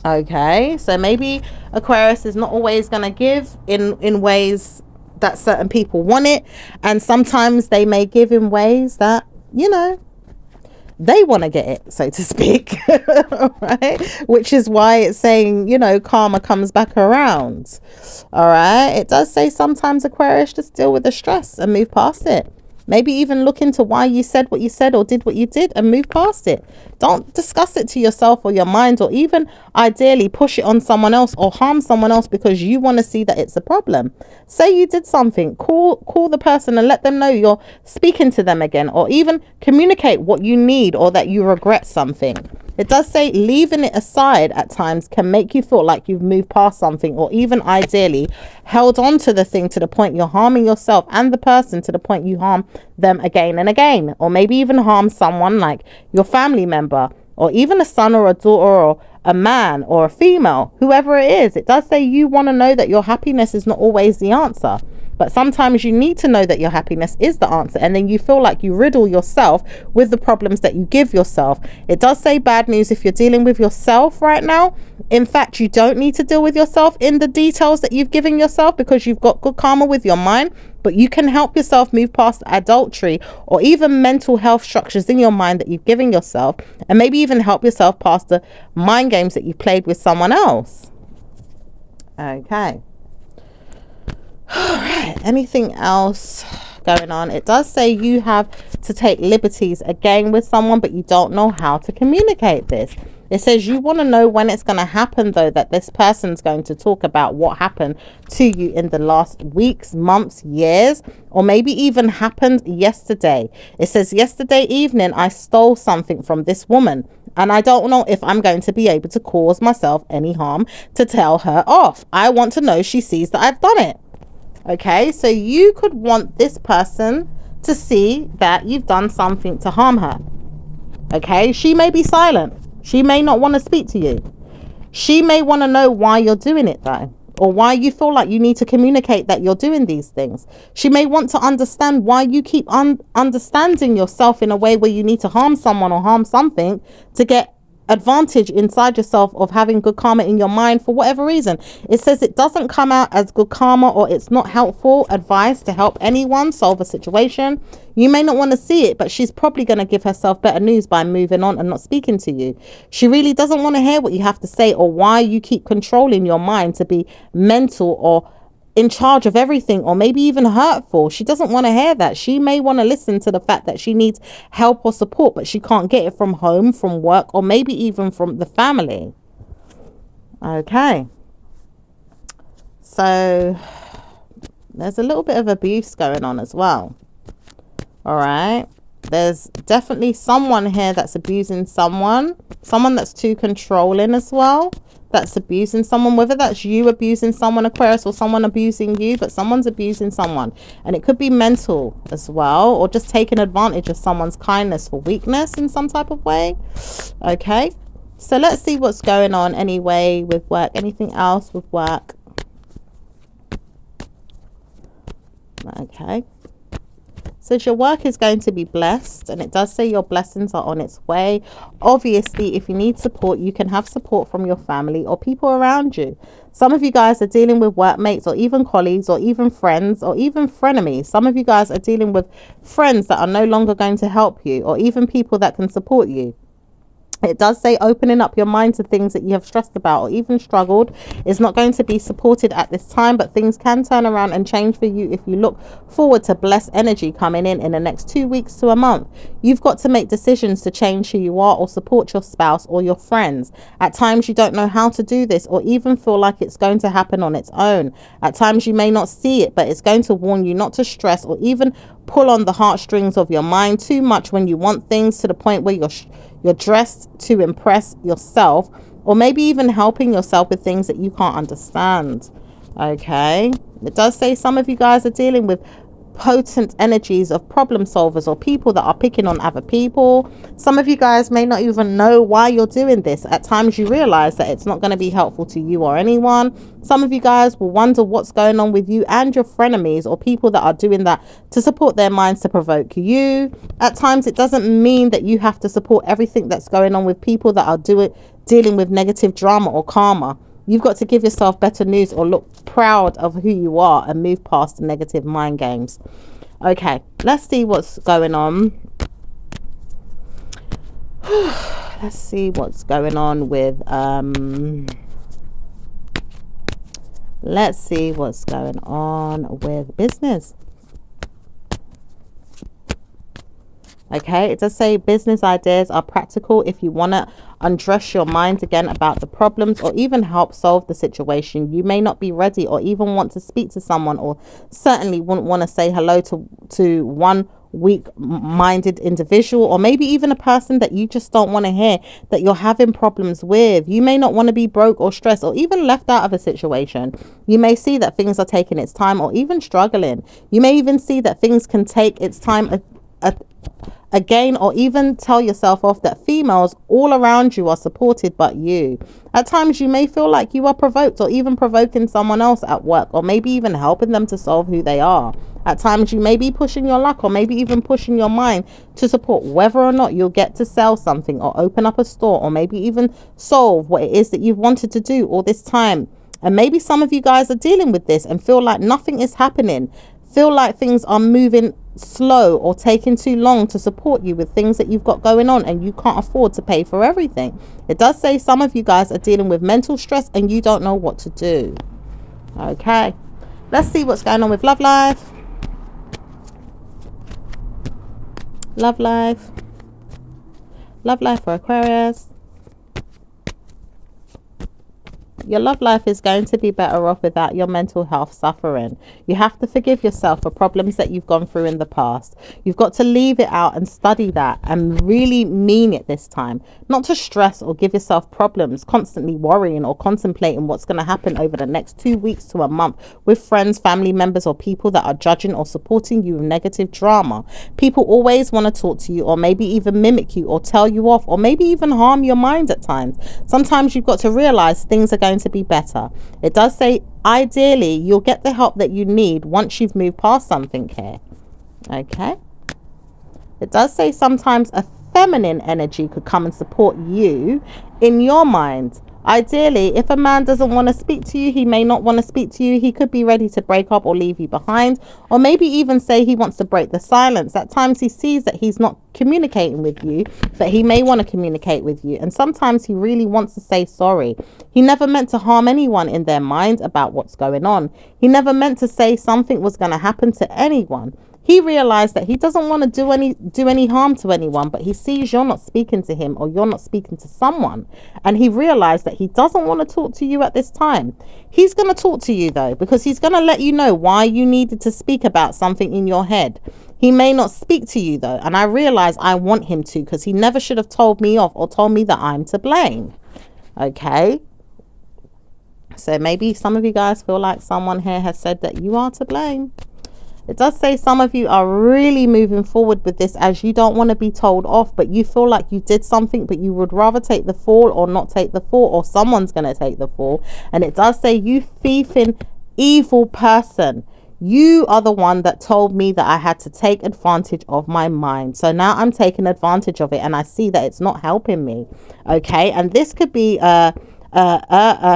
Okay, so maybe Aquarius is not always going to give in ways that certain people want it, and sometimes they may give in ways that, you know, they want to get it, so to speak. Right, which is why it's saying, you know, karma comes back around. All right, it does say sometimes Aquarius, just deal with the stress and move past it. Maybe even look into why you said what you said or did what you did and move past it. Don't discuss it to yourself or your mind, or even ideally push it on someone else or harm someone else because you want to see that it's a problem. Say you did something, call the person and let them know you're speaking to them again, or even communicate what you need or that you regret something. It does say leaving it aside at times can make you feel like you've moved past something, or even ideally held on to the thing to the point you're harming yourself and the person to the point you harm them again and again, or maybe even harm someone like your family member, or even a son or a daughter, or a man or a female, whoever it is. It does say you want to know that your happiness is not always the answer. But sometimes you need to know that your happiness is the answer, and then you feel like you riddle yourself with the problems that you give yourself. It does say bad news if you're dealing with yourself right now. In fact, you don't need to deal with yourself in the details that you've given yourself, because you've got good karma with your mind, but you can help yourself move past adultery or even mental health structures in your mind that you've given yourself, and maybe even help yourself past the mind games that you've played with someone else. Okay. All right, anything else going on? It does say you have to take liberties again with someone, but you don't know how to communicate this. It says you want to know when it's going to happen, though, that this person's going to talk about what happened to you in the last weeks, months, years, or maybe even happened yesterday. It says, yesterday evening, I stole something from this woman, and I don't know if I'm going to be able to cause myself any harm to tell her off. I want to know she sees that I've done it. Okay, so you could want this person to see that you've done something to harm her. Okay, she may be silent. She may not want to speak to you. She may want to know why you're doing it, though, or why you feel like you need to communicate that you're doing these things. She may want to understand why you keep understanding yourself in a way where you need to harm someone or harm something to get advantage inside yourself of having good karma in your mind for whatever reason. It says it doesn't come out as good karma, or it's not helpful advice to help anyone solve a situation. You may not want to see it, but she's probably going to give herself better news by moving on and not speaking to you. She really doesn't want to hear what you have to say, or why you keep controlling your mind to be mental or in charge of everything, or maybe even hurtful. She doesn't want to hear that. She may want to listen to the fact that she needs help or support, but she can't get it from home, from work, or maybe even from the family. Okay. So there's a little bit of abuse going on as well. All right. There's definitely someone here that's abusing someone that's too controlling as well, that's abusing someone, whether that's you abusing someone, Aquarius, or someone abusing you, but someone's abusing someone. And it could be mental as well, or just taking advantage of someone's kindness for weakness in some type of way. Okay, so let's see what's going on anyway with work. Anything else with work? Okay. Says your work is going to be blessed, and it does say your blessings are on its way. Obviously, if you need support, you can have support from your family or people around you. Some of you guys are dealing with workmates, or even colleagues, or even friends, or even frenemies. Some of you guys are dealing with friends that are no longer going to help you, or even people that can support you. It does say opening up your mind to things that you have stressed about or even struggled is not going to be supported at this time, but things can turn around and change for you if you look forward to blessed energy coming in the next 2 weeks to a month. You've got to make decisions to change who you are or support your spouse or your friends. At times you don't know how to do this, or even feel like it's going to happen on its own. At times you may not see it, but it's going to warn you not to stress or even pull on the heartstrings of your mind too much when you want things, to the point where you're dressed to impress yourself, or maybe even helping yourself with things that you can't understand. Okay, it does say some of you guys are dealing with potent energies of problem solvers, or people that are picking on other people. Some of you guys may not even know why you're doing this. At times you realize that it's not going to be helpful to you or anyone. Some of you guys will wonder what's going on with you and your frenemies, or people that are doing that to support their minds to provoke you. At times it doesn't mean that you have to support everything that's going on with people that are dealing with negative drama or karma. You've got to give yourself better news, or look proud of who you are, and move past the negative mind games. Okay, let's see what's going on. Let's see what's going on with let's see what's going on with business. Okay, it does say business ideas are practical if you want to undress your mind again about the problems, or even help solve the situation. You may not be ready, or even want to speak to someone, or certainly wouldn't want to say hello to one weak-minded individual, or maybe even a person that you just don't want to hear that you're having problems with. You may not want to be broke or stressed, or even left out of a situation. You may see that things are taking its time, or even struggling. You may even see that things can take its time again, or even tell yourself off that females all around you are supported but you. At times you may feel like you are provoked, or even provoking someone else at work, or maybe even helping them to solve who they are. At times you may be pushing your luck, or maybe even pushing your mind to support whether or not you'll get to sell something, or open up a store, or maybe even solve what it is that you've wanted to do all this time. And maybe some of you guys are dealing with this and feel like nothing is happening, feel like things are moving slow or taking too long to support you with things that you've got going on, and you can't afford to pay for everything. It does say some of you guys are dealing with mental stress and you don't know what to do. Okay, let's see what's going on with love life. Love life for Aquarius. Your love life is going to be better off without your mental health suffering. You have to forgive yourself for problems that you've gone through in the past. You've got to leave it out and study that, and really mean it this time. Not to stress or give yourself problems, constantly worrying or contemplating what's going to happen over the next 2 weeks to a month with friends, family members, or people that are judging or supporting you with negative drama. People always want to talk to you, or maybe even mimic you, or tell you off, or maybe even harm your mind at times. Sometimes you've got to realize things are going to be better. It does say ideally you'll get the help that you need once you've moved past something here. Okay, it does say sometimes a feminine energy could come and support you in your mind. Ideally, if a man doesn't want to speak to you, he may not want to speak to you. He could be ready to break up or leave you behind, or maybe even say he wants to break the silence. At times he sees that he's not communicating with you, but he may want to communicate with you. And sometimes he really wants to say sorry. He never meant to harm anyone in their mind about what's going on. He never meant to say something was going to happen to anyone. He realized that he doesn't want to do any harm to anyone, but he sees you're not speaking to him or you're not speaking to someone. And he realized that he doesn't want to talk to you at this time. He's going to talk to you though, because he's going to let you know why you needed to speak about something in your head. He may not speak to you though. And I realize I want him to, because he never should have told me off or told me that I'm to blame. Okay. So maybe some of you guys feel like someone here has said that you are to blame. It does say some of you are really moving forward with this as you don't want to be told off, but you feel like you did something, but you would rather take the fall or not take the fall, or someone's going to take the fall. And it does say, you thieving evil person, you are the one that told me that I had to take advantage of my mind. So now I'm taking advantage of it and I see that it's not helping me. Okay. And this could be a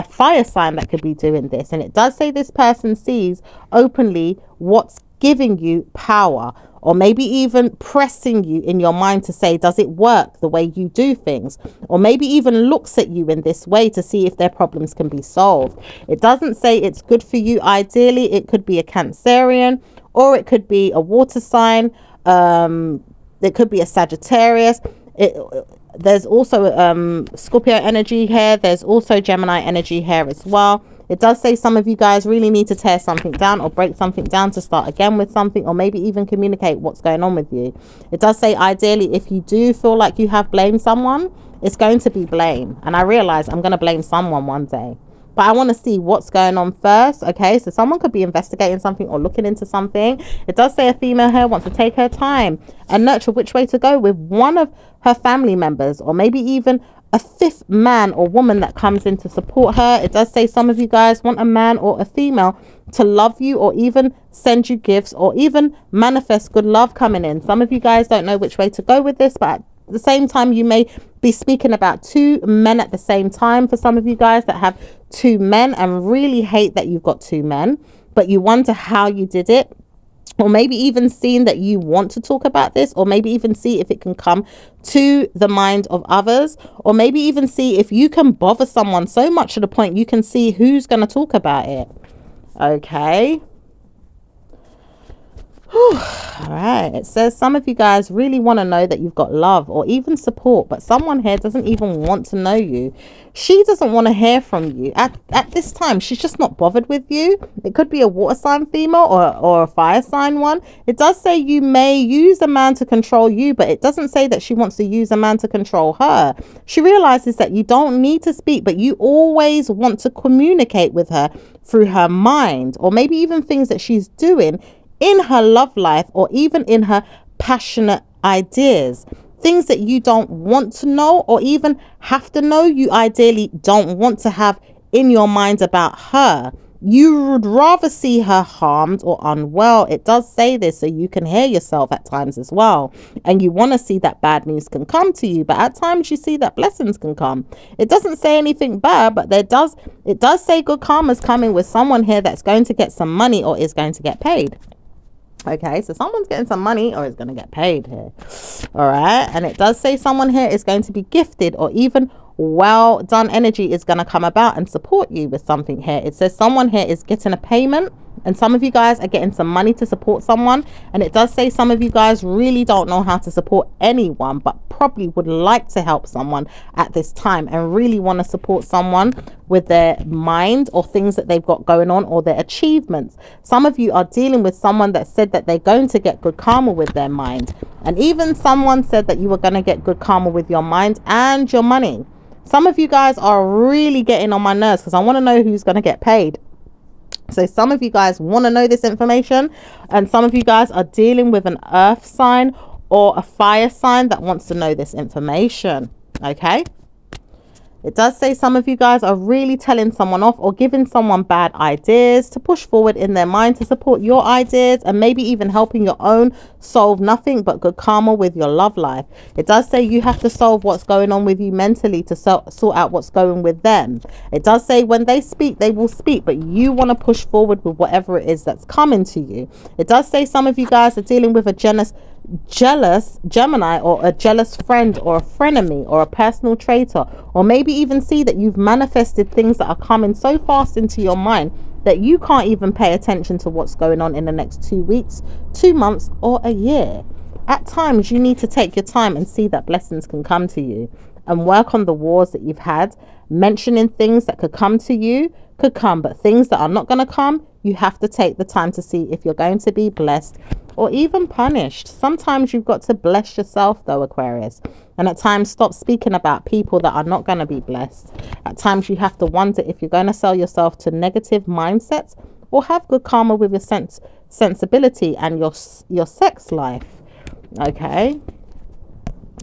fire sign that could be doing this. And it does say this person sees openly what's giving you power, or maybe even pressing you in your mind to say, does it work the way you do things? Or maybe even looks at you in this way to see if their problems can be solved. It doesn't say it's good for you. Ideally, it could be a Cancerian, or it could be a water sign. It could be a Sagittarius. There's also Scorpio energy here. There's also Gemini energy here as well. It does say some of you guys really need to tear something down or break something down to start again with something, or maybe even communicate what's going on with you. It does say ideally, if you do feel like you have blamed someone, it's going to be blame. And I realize I'm going to blame someone one day, but I want to see what's going on first. Okay, so someone could be investigating something or looking into something. It does say a female here wants to take her time and nurture which way to go with one of her family members, or maybe even a fifth man or woman that comes in to support her. It does say some of you guys want a man or a female to love you, or even send you gifts, or even manifest good love coming in. Some of you guys don't know which way to go with this, but at the same time you may be speaking about two men at the same time. For some of you guys that have two men and really hate that you've got two men, but you wonder how you did it. Or maybe even seeing that you want to talk about this, or maybe even see if it can come to the mind of others, or maybe even see if you can bother someone so much to the point you can see who's going to talk about it. Okay. Whew. All right. It says some of you guys really want to know that you've got love or even support, but someone here doesn't even want to know you. She doesn't want to hear from you at this time. She's just not bothered with you. It could be a water sign female or a fire sign one. It does say you may use a man to control you, but it doesn't say that she wants to use a man to control her. She realizes that you don't need to speak, but you always want to communicate with her through her mind, or maybe even things that she's doing in her love life, or even in her passionate ideas. Things that you don't want to know or even have to know, you ideally don't want to have in your mind about her. You would rather see her harmed or unwell. It does say this so you can hear yourself at times as well. And you want to see that bad news can come to you, but at times you see that blessings can come. It doesn't say anything bad, but it does say good karma's coming with someone here that's going to get some money or is going to get paid. Okay, so someone's getting some money or is going to get paid here. All right, and it does say someone here is going to be gifted, or even well done energy is going to come about and support you with something here. It says someone here is getting a payment, and some of you guys are getting some money to support someone. And it does say some of you guys really don't know how to support anyone, but probably would like to help someone at this time and really want to support someone with their mind or things that they've got going on, or their achievements. Some of you are dealing with someone that said that they're going to get good karma with their mind, and even someone said that you were going to get good karma with your mind and your money. Some of you guys are really getting on my nerves because I want to know who's going to get paid. So some of you guys want to know this information, and some of you guys are dealing with an earth sign or a fire sign that wants to know this information. Okay. It does say some of you guys are really telling someone off or giving someone bad ideas to push forward in their mind to support your ideas, and maybe even helping your own solve nothing but good karma with your love life. It does say you have to solve what's going on with you mentally to sort out what's going with them. It does say when they speak, they will speak, but you want to push forward with whatever it is that's coming to you. It does say some of you guys are dealing with a jealous Gemini, or a jealous friend, or a frenemy, or a personal traitor, or maybe even see that you've manifested things that are coming so fast into your mind that you can't even pay attention to what's going on in the next 2 weeks, 2 months, or a year. At times you need to take your time and see that blessings can come to you, and work on the wars that you've had. Mentioning things that could come to you could come, but things that are not going to come, you have to take the time to see if you're going to be blessed or even punished. Sometimes you've got to bless yourself though, Aquarius. And at times stop speaking about people that are not going to be blessed. At times you have to wonder if you're going to sell yourself to negative mindsets or have good karma with your sensibility and your sex life. Okay.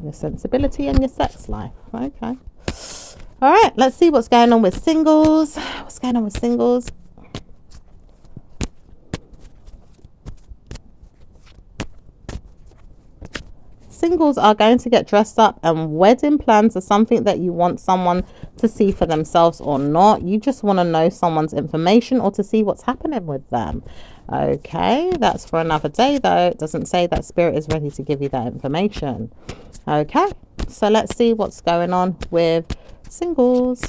Your sensibility and your sex life. Okay. All right. Let's see what's going on with singles. What's going on with singles? Singles are going to get dressed up, and wedding plans are something that you want someone to see for themselves or not. You just want to know someone's information or to see what's happening with them. Okay, that's for another day though. It doesn't say that spirit is ready to give you that information. Okay, so let's see what's going on with singles.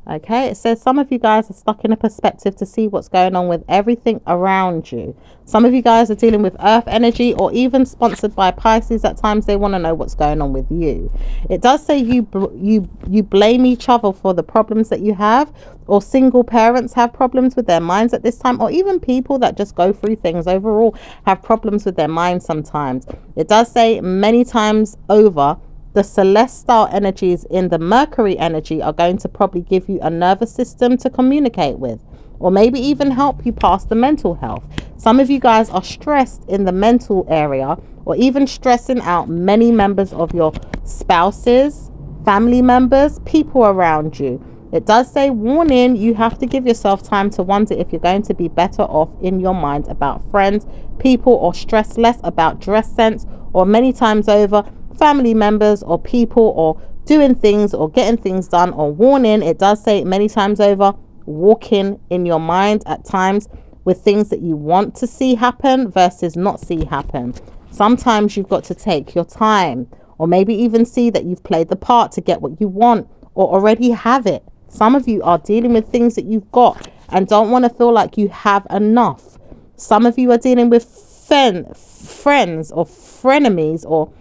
Okay, it says some of you guys are stuck in a perspective to see what's going on with everything around you. Some of you guys are dealing with earth energy, or even sponsored by Pisces. At times they want to know what's going on with you. It does say you blame each other for the problems that you have, or single parents have problems with their minds at this time, or even people that just go through things overall have problems with their minds sometimes. It does say many times over, the celestial energies in the Mercury energy are going to probably give you a nervous system to communicate with, or maybe even help you pass the mental health. Some of you guys are stressed in the mental area, or even stressing out many members of your spouses, family members, people around you. It does say, warning, you have to give yourself time to wonder if you're going to be better off in your mind about friends, people, or stress less about dress sense, or many times over family members or people, or doing things or getting things done. Or warning, it does say many times over, walking in your mind at times with things that you want to see happen versus not see happen. Sometimes you've got to take your time, or maybe even see that you've played the part to get what you want or already have it. Some of you are dealing with things that you've got and don't want to feel like you have enough. Some of you are dealing with friends or frenemies, or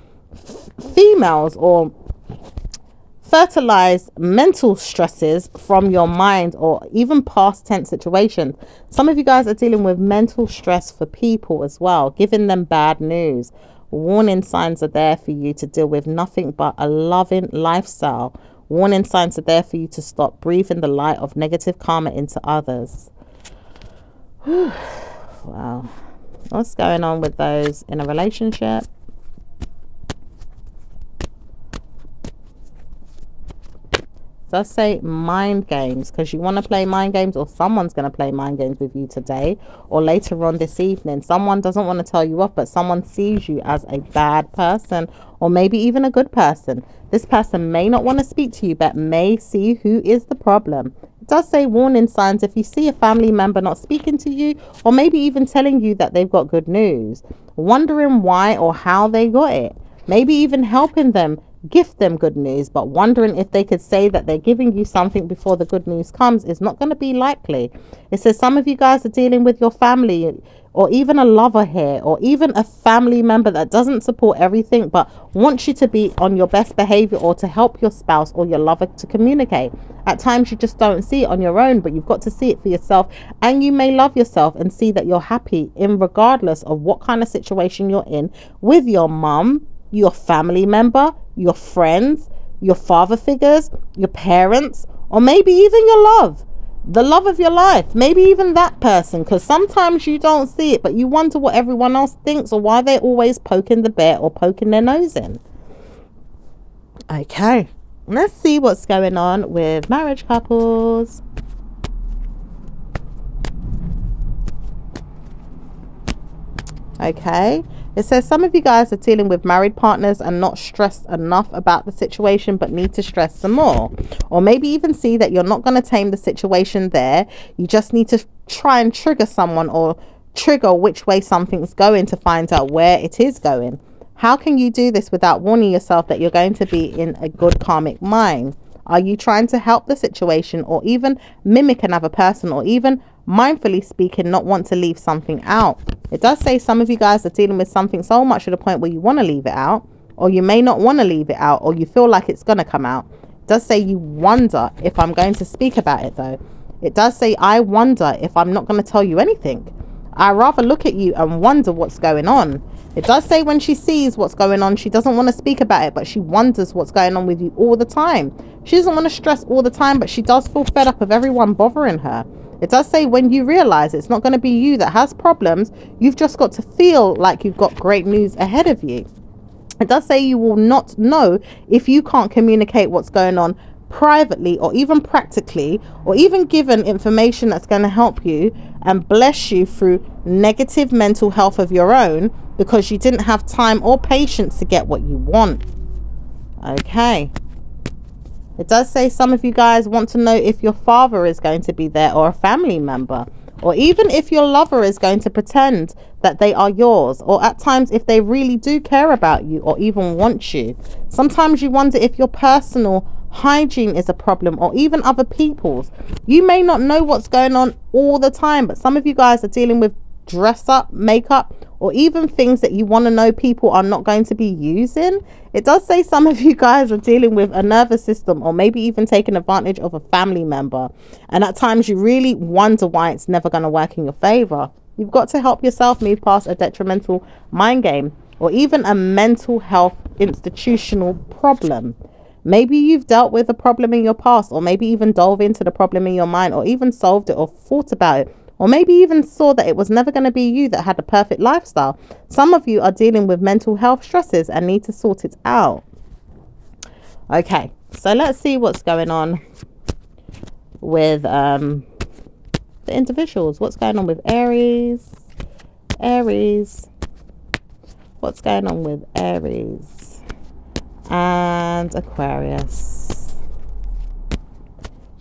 females, or fertilized mental stresses from your mind, or even past tense situations. Some of you guys are dealing with mental stress for people as well, giving them bad news. Warning signs are there for you to deal with nothing but a loving lifestyle. Warning signs are there for you to stop breathing the light of negative karma into others. Wow. What's going on with those in a relationship? Does say mind games, because you want to play mind games, or someone's going to play mind games with you today or later on this evening. Someone doesn't want to tell you off, but someone sees you as a bad person, or maybe even a good person. This person may not want to speak to you, but may see who is the problem. It does say warning signs if you see a family member not speaking to you, or maybe even telling you that they've got good news, wondering why or how they got it, maybe even helping them, gift them good news, but wondering if they could say that they're giving you something before the good news comes is not going to be likely. It says some of you guys are dealing with your family, or even a lover here, or even a family member that doesn't support everything but wants you to be on your best behavior, or to help your spouse or your lover to communicate. At times you just don't see it on your own, but you've got to see it for yourself, and you may love yourself and see that you're happy in regardless of what kind of situation you're in with your mum, your family member, your friends, your father figures, your parents, or maybe even the love of your life, maybe even that person, because sometimes you don't see it, but you wonder what everyone else thinks, or why they're always poking the bear or poking their nose in. Okay, Let's see what's going on with marriage couples. Okay, it says some of you guys are dealing with married partners and not stressed enough about the situation, but need to stress some more, or maybe even see that you're not going to tame the situation there. You just need to try and trigger someone, or trigger which way something's going, to find out where it is going. How can you do this without warning yourself that you're going to be in a good karmic mind? Are you trying to help the situation, or even mimic another person, or even mindfully speaking, not want to leave something out? It does say some of you guys are dealing with something so much to the point where you want to leave it out, or you may not want to leave it out, or you feel like it's going to come out. It does say you wonder if I'm going to speak about it though. It does say I wonder if I'm not going to tell you anything. I rather look at you and wonder what's going on. It does say when she sees what's going on, she doesn't want to speak about it, but she wonders what's going on with you all the time. She doesn't want to stress all the time, but she does feel fed up of everyone bothering her. It does say when you realize it's not going to be you that has problems, you've just got to feel like you've got great news ahead of you. It does say you will not know if you can't communicate what's going on privately, or even practically, or even given information that's going to help you and bless you through negative mental health of your own, because you didn't have time or patience to get what you want. Okay. It does say some of you guys want to know if your father is going to be there, or a family member, or even if your lover is going to pretend that they are yours, or at times if they really do care about you or even want you. Sometimes you wonder if your personal hygiene is a problem, or even other people's. You may not know what's going on all the time, but some of you guys are dealing with dress up, makeup, or even things that you want to know people are not going to be using. It does say some of you guys are dealing with a nervous system, or maybe even taking advantage of a family member, and at times you really wonder why it's never going to work in your favor. You've got to help yourself move past a detrimental mind game, or even a mental health institutional problem. Maybe you've dealt with a problem in your past, or maybe even dove into the problem in your mind, or even solved it, or thought about it, or maybe even saw that it was never going to be you that had a perfect lifestyle. Some of you are dealing with mental health stresses and need to sort it out. Okay, so let's see what's going on with the individuals. What's going on with Aries? What's going on with Aries and Aquarius?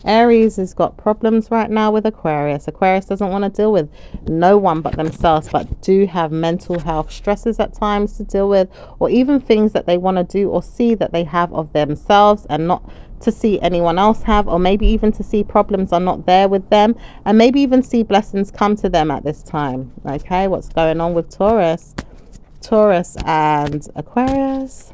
Aries has got problems right now with Aquarius. Aquarius doesn't want to deal with no one but themselves, but do have mental health stresses at times to deal with, or even things that they want to do or see that they have of themselves and not to see anyone else have, or maybe even to see problems are not there with them, and maybe even see blessings come to them at this time. Okay, what's going on with Taurus and Aquarius?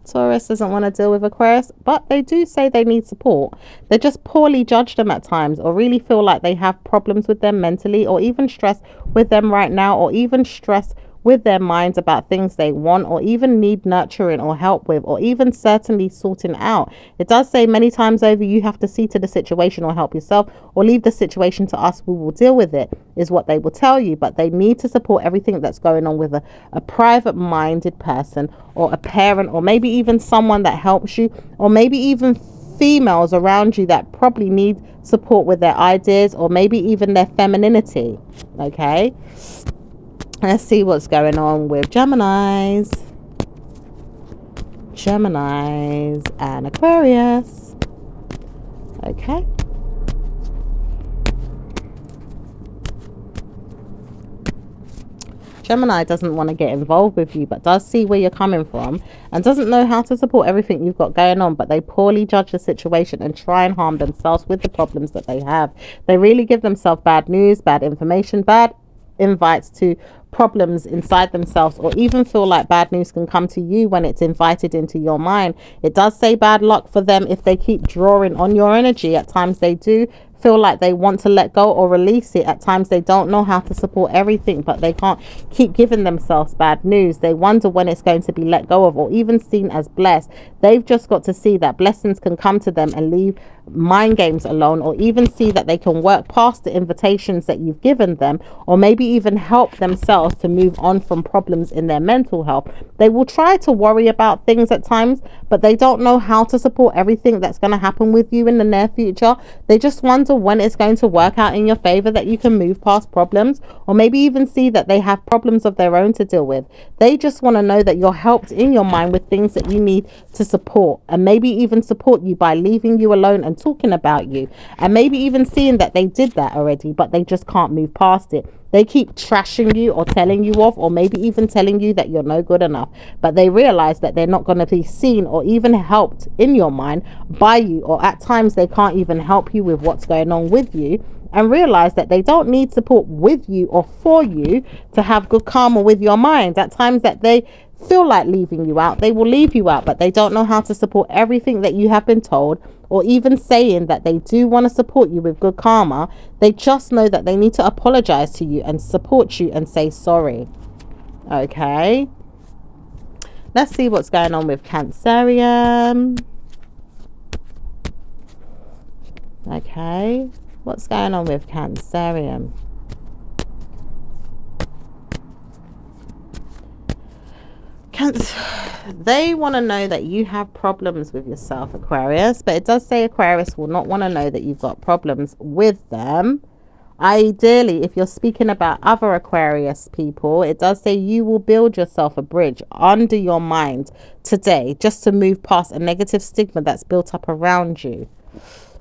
Taurus doesn't want to deal with Aquarius, but they do say they need support. They just poorly judge them at times, or really feel like they have problems with them mentally, or even stress with them right now, or even stress with their minds about things they want, or even need nurturing or help with, or even certainly sorting out. It does say many times over, you have to see to the situation or help yourself, or leave the situation to us, we will deal with it, is what they will tell you. But they need to support everything that's going on with a private minded person, or a parent, or maybe even someone that helps you, or maybe even females around you that probably need support with their ideas, or maybe even their femininity. Okay, let's see what's going on with Geminis and Aquarius. Okay. Gemini doesn't want to get involved with you, but does see where you're coming from and doesn't know how to support everything you've got going on, but they poorly judge the situation and try and harm themselves with the problems that they have. They really give themselves bad news, bad information, bad invites to problems inside themselves, or even feel like bad news can come to you when it's invited into your mind. It does say bad luck for them if they keep drawing on your energy. At times they do feel like they want to let go or release it. At times they don't know how to support everything, but they can't keep giving themselves bad news. They wonder when it's going to be let go of or even seen as blessed. They've just got to see that blessings can come to them and leave mind games alone, or even see that they can work past the invitations that you've given them, or maybe even help themselves to move on from problems in their mental health. They will try to worry about things at times, but they don't know how to support everything that's going to happen with you in the near future. They just wonder when it's going to work out in your favor, that you can move past problems, or maybe even see that they have problems of their own to deal with. They just want to know that you're helped in your mind with things that you need to support, and maybe even support you by leaving you alone and talking about you, and maybe even seeing that they did that already, but they just can't move past it. They keep trashing you or telling you off, or maybe even telling you that you're no good enough, but they realize that they're not going to be seen or even helped in your mind by you, or at times they can't even help you with what's going on with you, and realize that they don't need support with you or for you to have good karma with your mind. At times that they feel like leaving you out, they will leave you out, but they don't know how to support everything that you have been told, or even saying that they do want to support you with good karma. They just know that they need to apologize to you and support you and say sorry. Okay, let's see what's going on with Cancerian. Okay, what's going on with Cancerian? They want to know that you have problems with yourself, Aquarius, but it does say Aquarius will not want to know that you've got problems with them. Ideally, if you're speaking about other Aquarius people, it does say you will build yourself a bridge under your mind today, just to move past a negative stigma that's built up around you.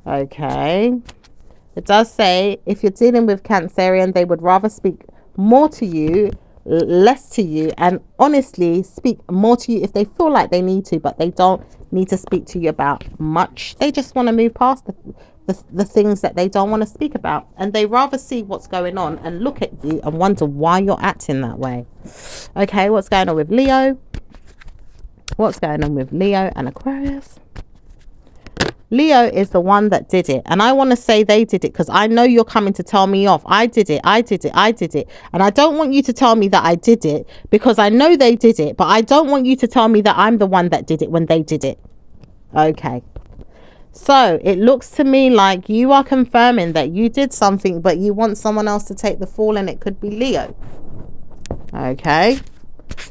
Okay, it does say if you're dealing with Cancerian, they would rather speak more to you, less to you, and honestly speak more to you if they feel like they need to, but they don't need to speak to you about much. They just want to move past the things that they don't want to speak about, and they rather see what's going on and look at you and wonder why you're acting that way. Okay, what's going on with Leo? What's going on with Leo and Aquarius? Leo is the one that did it, and I want to say they did it because I know you're coming to tell me off. I did it, I did it, I did it, and I don't want you to tell me that I did it, because I know they did it, but I don't want you to tell me that I'm the one that did it when they did it. Okay, so it looks to me like you are confirming that you did something, but you want someone else to take the fall, and it could be Leo. Okay,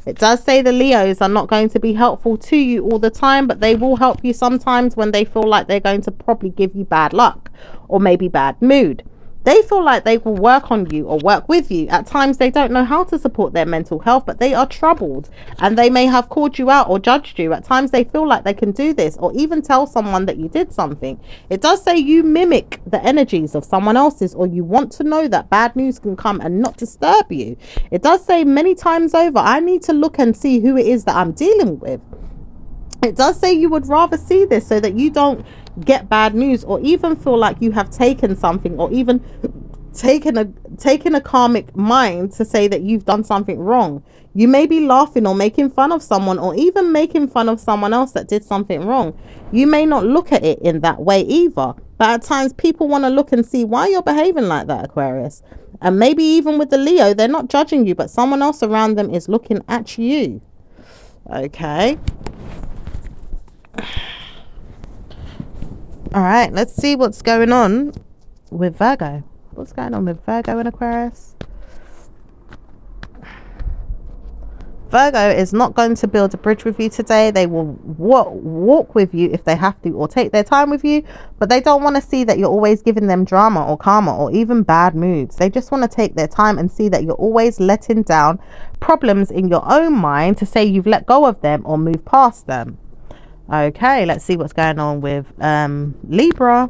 it does say the Leos are not going to be helpful to you all the time, but they will help you sometimes when they feel like they're going to probably give you bad luck or maybe bad mood. They feel like they will work on you or work with you. At times they don't know how to support their mental health, but they are troubled, and they may have called you out or judged you. At times they feel like they can do this, or even tell someone that you did something. It does say you mimic the energies of someone else's, or you want to know that bad news can come and not disturb you. It does say many times over, I need to look and see who it is that I'm dealing with. It does say you would rather see this so that you don't get bad news, or even feel like you have taken something, or even taken a karmic mind to say that you've done something wrong. You may be laughing or making fun of someone, or even making fun of someone else that did something wrong. You may not look at it in that way either, but at times people want to look and see why you're behaving like that, Aquarius. And maybe even with the Leo, they're not judging you, but someone else around them is looking at you. Okay, all right, let's see what's going on with Virgo. What's going on with Virgo and Aquarius? Virgo is not going to build a bridge with you today. They will walk with you if they have to, or take their time with you, but they don't want to see that you're always giving them drama or karma or even bad moods. They just want to take their time and see that you're always letting down problems in your own mind to say you've let go of them or moved past them. Okay, let's see what's going on with Libra.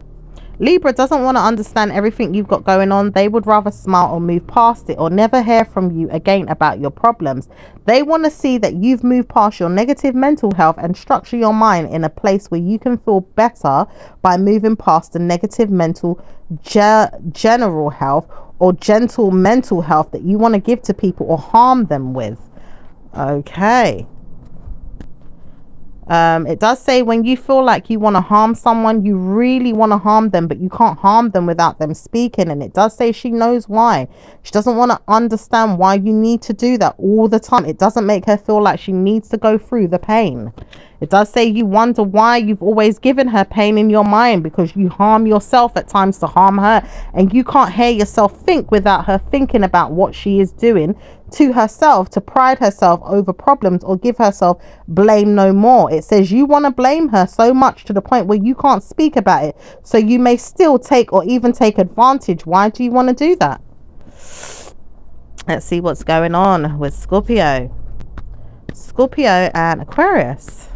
Libra doesn't want to understand everything you've got going on. They would rather smile or move past it, or never hear from you again about your problems. They want to see that you've moved past your negative mental health and structure your mind in a place where you can feel better by moving past the negative mental general health or gentle mental health that you want to give to people or harm them with. Okay. It does say when you feel like you want to harm someone, you really want to harm them, but you can't harm them without them speaking. And it does say she knows why. She doesn't want to understand why you need to do that all the time. It doesn't make her feel like she needs to go through the pain. It does say you wonder why you've always given her pain in your mind, because you harm yourself at times to harm her, and you can't hear yourself think without her thinking about what she is doing to herself to pride herself over problems or give herself blame no more. It says you want to blame her so much to the point where you can't speak about it, so you may still take or even take advantage. Why do you want to do that? Let's see what's going on with Scorpio and Aquarius.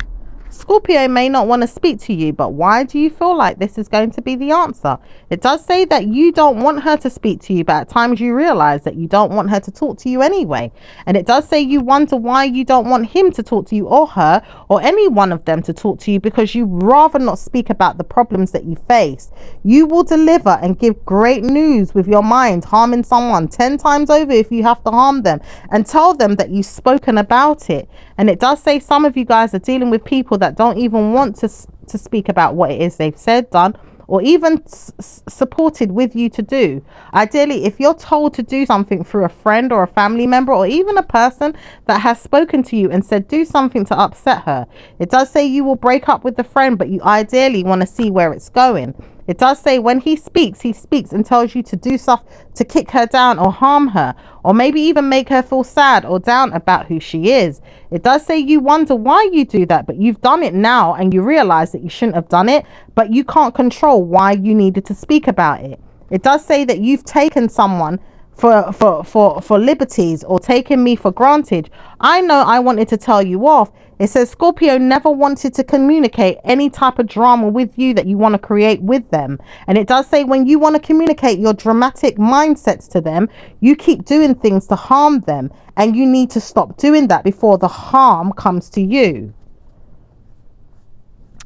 Scorpio may not want to speak to you, but why do you feel like this is going to be the answer? It does say that you don't want her to speak to you, but at times you realize that you don't want her to talk to you anyway. And it does say you wonder why you don't want him to talk to you, or her, or any one of them to talk to you, because you rather not speak about the problems that you face. You will deliver and give great news with your mind, harming someone 10 times over if you have to harm them, and tell them that you've spoken about it. And it does say some of you guys are dealing with people that don't even want to speak about what it is they've said, done, or even supported with you to do. Ideally, if you're told to do something through a friend or a family member, or even a person that has spoken to you and said do something to upset her, it does say you will break up with the friend, but you ideally want to see where it's going. It does say when he speaks and tells you to do stuff to kick her down or harm her, or maybe even make her feel sad or down about who she is. It does say you wonder why you do that, but you've done it now and you realize that you shouldn't have done it, but you can't control why you needed to speak about it. It does say that you've taken someone for liberties, or taken me for granted. I know I wanted to tell you off. It says Scorpio never wanted to communicate any type of drama with you that you want to create with them. And it does say when you want to communicate your dramatic mindsets to them, you keep doing things to harm them, and you need to stop doing that before the harm comes to you.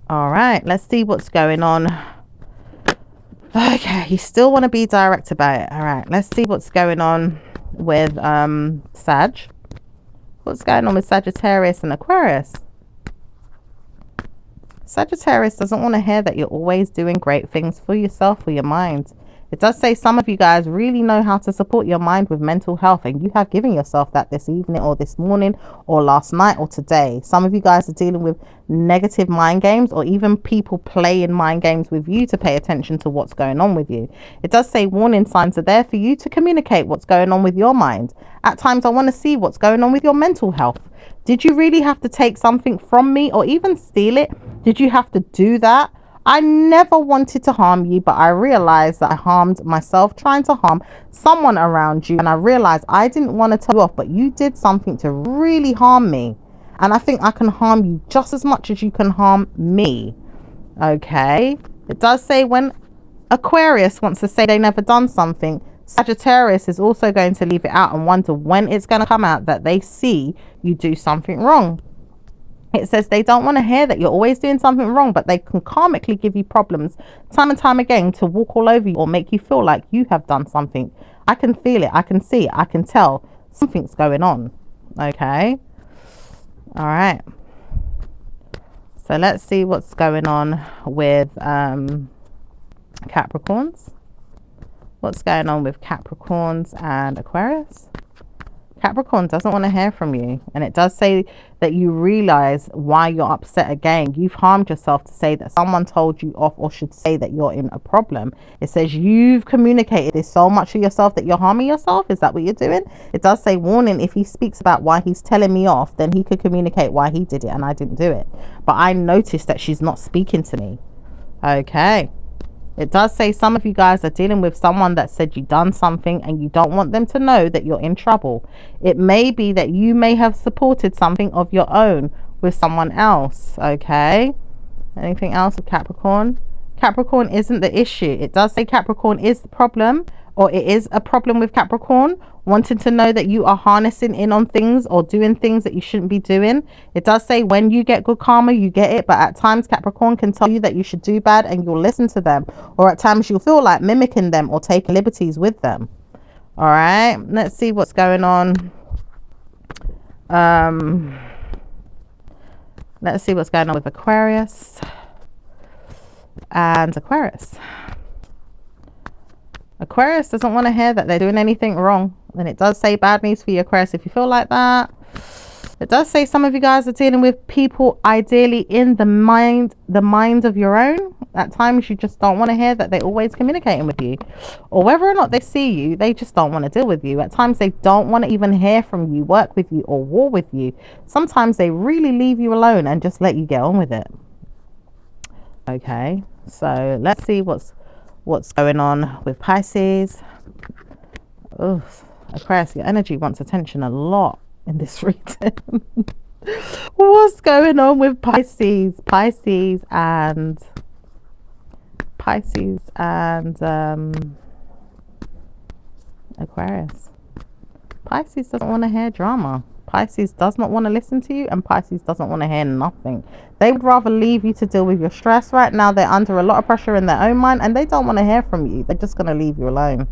All right, let's see what's going on. Okay, you still want to be direct about it. All right, let's see what's going on with Sag. What's going on with Sagittarius and Aquarius? Sagittarius doesn't want to hear that you're always doing great things for yourself, for your mind. It does say some of you guys really know how to support your mind with mental health, and you have given yourself that this evening or this morning or last night or today. Some of you guys are dealing with negative mind games, or even people playing mind games with you to pay attention to what's going on with you. It does say warning signs are there for you to communicate what's going on with your mind. At times I want to see what's going on with your mental health. Did you really have to take something from me or even steal it? Did you have to do that? I never wanted to harm you, but I realized that I harmed myself trying to harm someone around you. And I realized I didn't want to tell you off, but you did something to really harm me. And I think I can harm you just as much as you can harm me. Okay. It does say when Aquarius wants to say they never done something, Sagittarius is also going to leave it out and wonder when it's going to come out that they see you do something wrong. It says they don't want to hear that you're always doing something wrong, but they can karmically give you problems time and time again to walk all over you or make you feel like you have done something. I can feel it. I can see it. I can tell something's going on. Okay. All right. So let's see what's going on with Capricorns. What's going on with Capricorns and Aquarius? Capricorn doesn't want to hear from you, and it does say that you realize why you're upset again. You've harmed yourself to say that someone told you off, or should say that you're in a problem. It says you've communicated this so much to yourself that you're harming yourself. Is that what you're doing? It does say warning, if he speaks about why he's telling me off, then he could communicate why he did it and I didn't do it. But I noticed that she's not speaking to me. Okay. It does say some of you guys are dealing with someone that said you done something and you don't want them to know that you're in trouble. It may be that you may have supported something of your own with someone else. Okay. Anything else with Capricorn? Capricorn isn't the issue. It does say Capricorn is the problem, or it is a problem with Capricorn wanting to know that you are harnessing in on things or doing things that you shouldn't be doing. It does say when you get good karma, you get it, but at times Capricorn can tell you that you should do bad and you'll listen to them, or at times you'll feel like mimicking them or taking liberties with them. All right, let's see what's going on. Let's see what's going on with Aquarius and Aquarius. Aquarius doesn't want to hear that they're doing anything wrong. And it does say bad news for you, Aquarius, if you feel like that. It does say some of you guys are dealing with people ideally in the mind of your own. At times you just don't want to hear that they're always communicating with you. Or whether or not they see you, they just don't want to deal with you. At times they don't want to even hear from you, work with you, or war with you. Sometimes they really leave you alone and just let you get on with it. Okay, so let's see what's going on with Pisces. Oh, Aquarius, your energy wants attention a lot in this reading. What's going on with Pisces and Aquarius? Pisces doesn't want to hear drama. Pisces does not want to listen to you, and Pisces doesn't want to hear nothing. They would rather leave you to deal with your stress right now. They're under a lot of pressure in their own mind, and they don't want to hear from you. They're just going to leave you alone.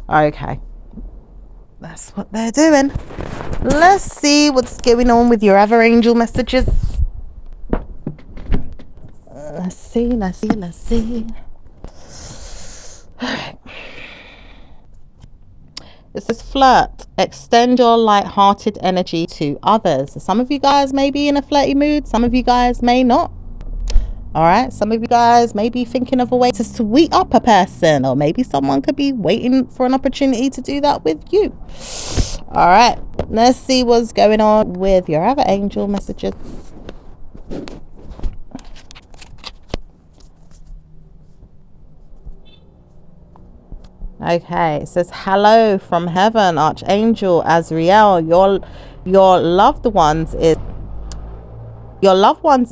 Okay, that's what they're doing. Let's see what's going on with your other angel messages. Let's see. All right. It says flirt. Extend your light-hearted energy to others. Some of you guys may be in a flirty mood. Some of you guys may not. All right. Some of you guys may be thinking of a way to sweet up a person, or maybe someone could be waiting for an opportunity to do that with you. All right. Let's see what's going on with your other angel messages. Okay, it says hello from heaven, Archangel Azrael. Your loved ones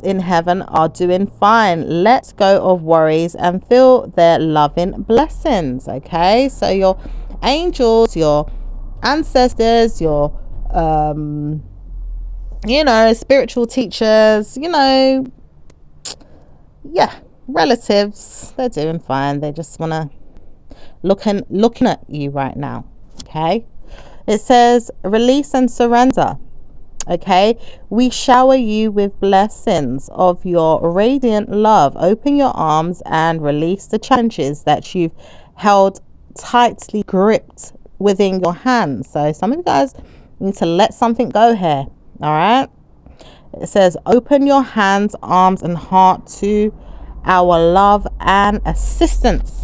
in heaven are doing fine. Let go of worries and feel their loving blessings. Okay, so your angels, your ancestors, your spiritual teachers, relatives, they're doing fine. They just want to looking at you right now. Okay, it says release and surrender. Okay, we shower you with blessings of your radiant love. Open your arms and release the challenges that you've held tightly gripped within your hands. So some of you guys need to let something go here. All right, it says open your hands, arms and heart to our love and assistance.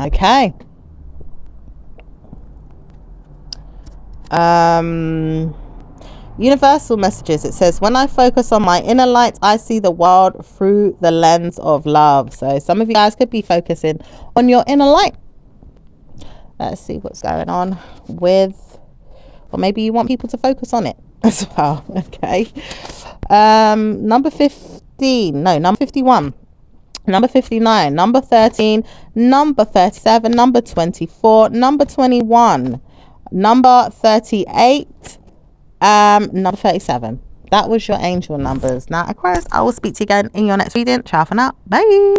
Okay. Universal messages. It says when I focus on my inner light, I see the world through the lens of love. So some of you guys could be focusing on your inner light. Let's see what's going on with, or maybe you want people to focus on it as well. Okay. Number 51, number 59, number 13, number 37, number 24, number 21, number 38, number 37. That was your angel numbers. Now, Aquarius, I will speak to you again in your next reading. Ciao for now. Bye.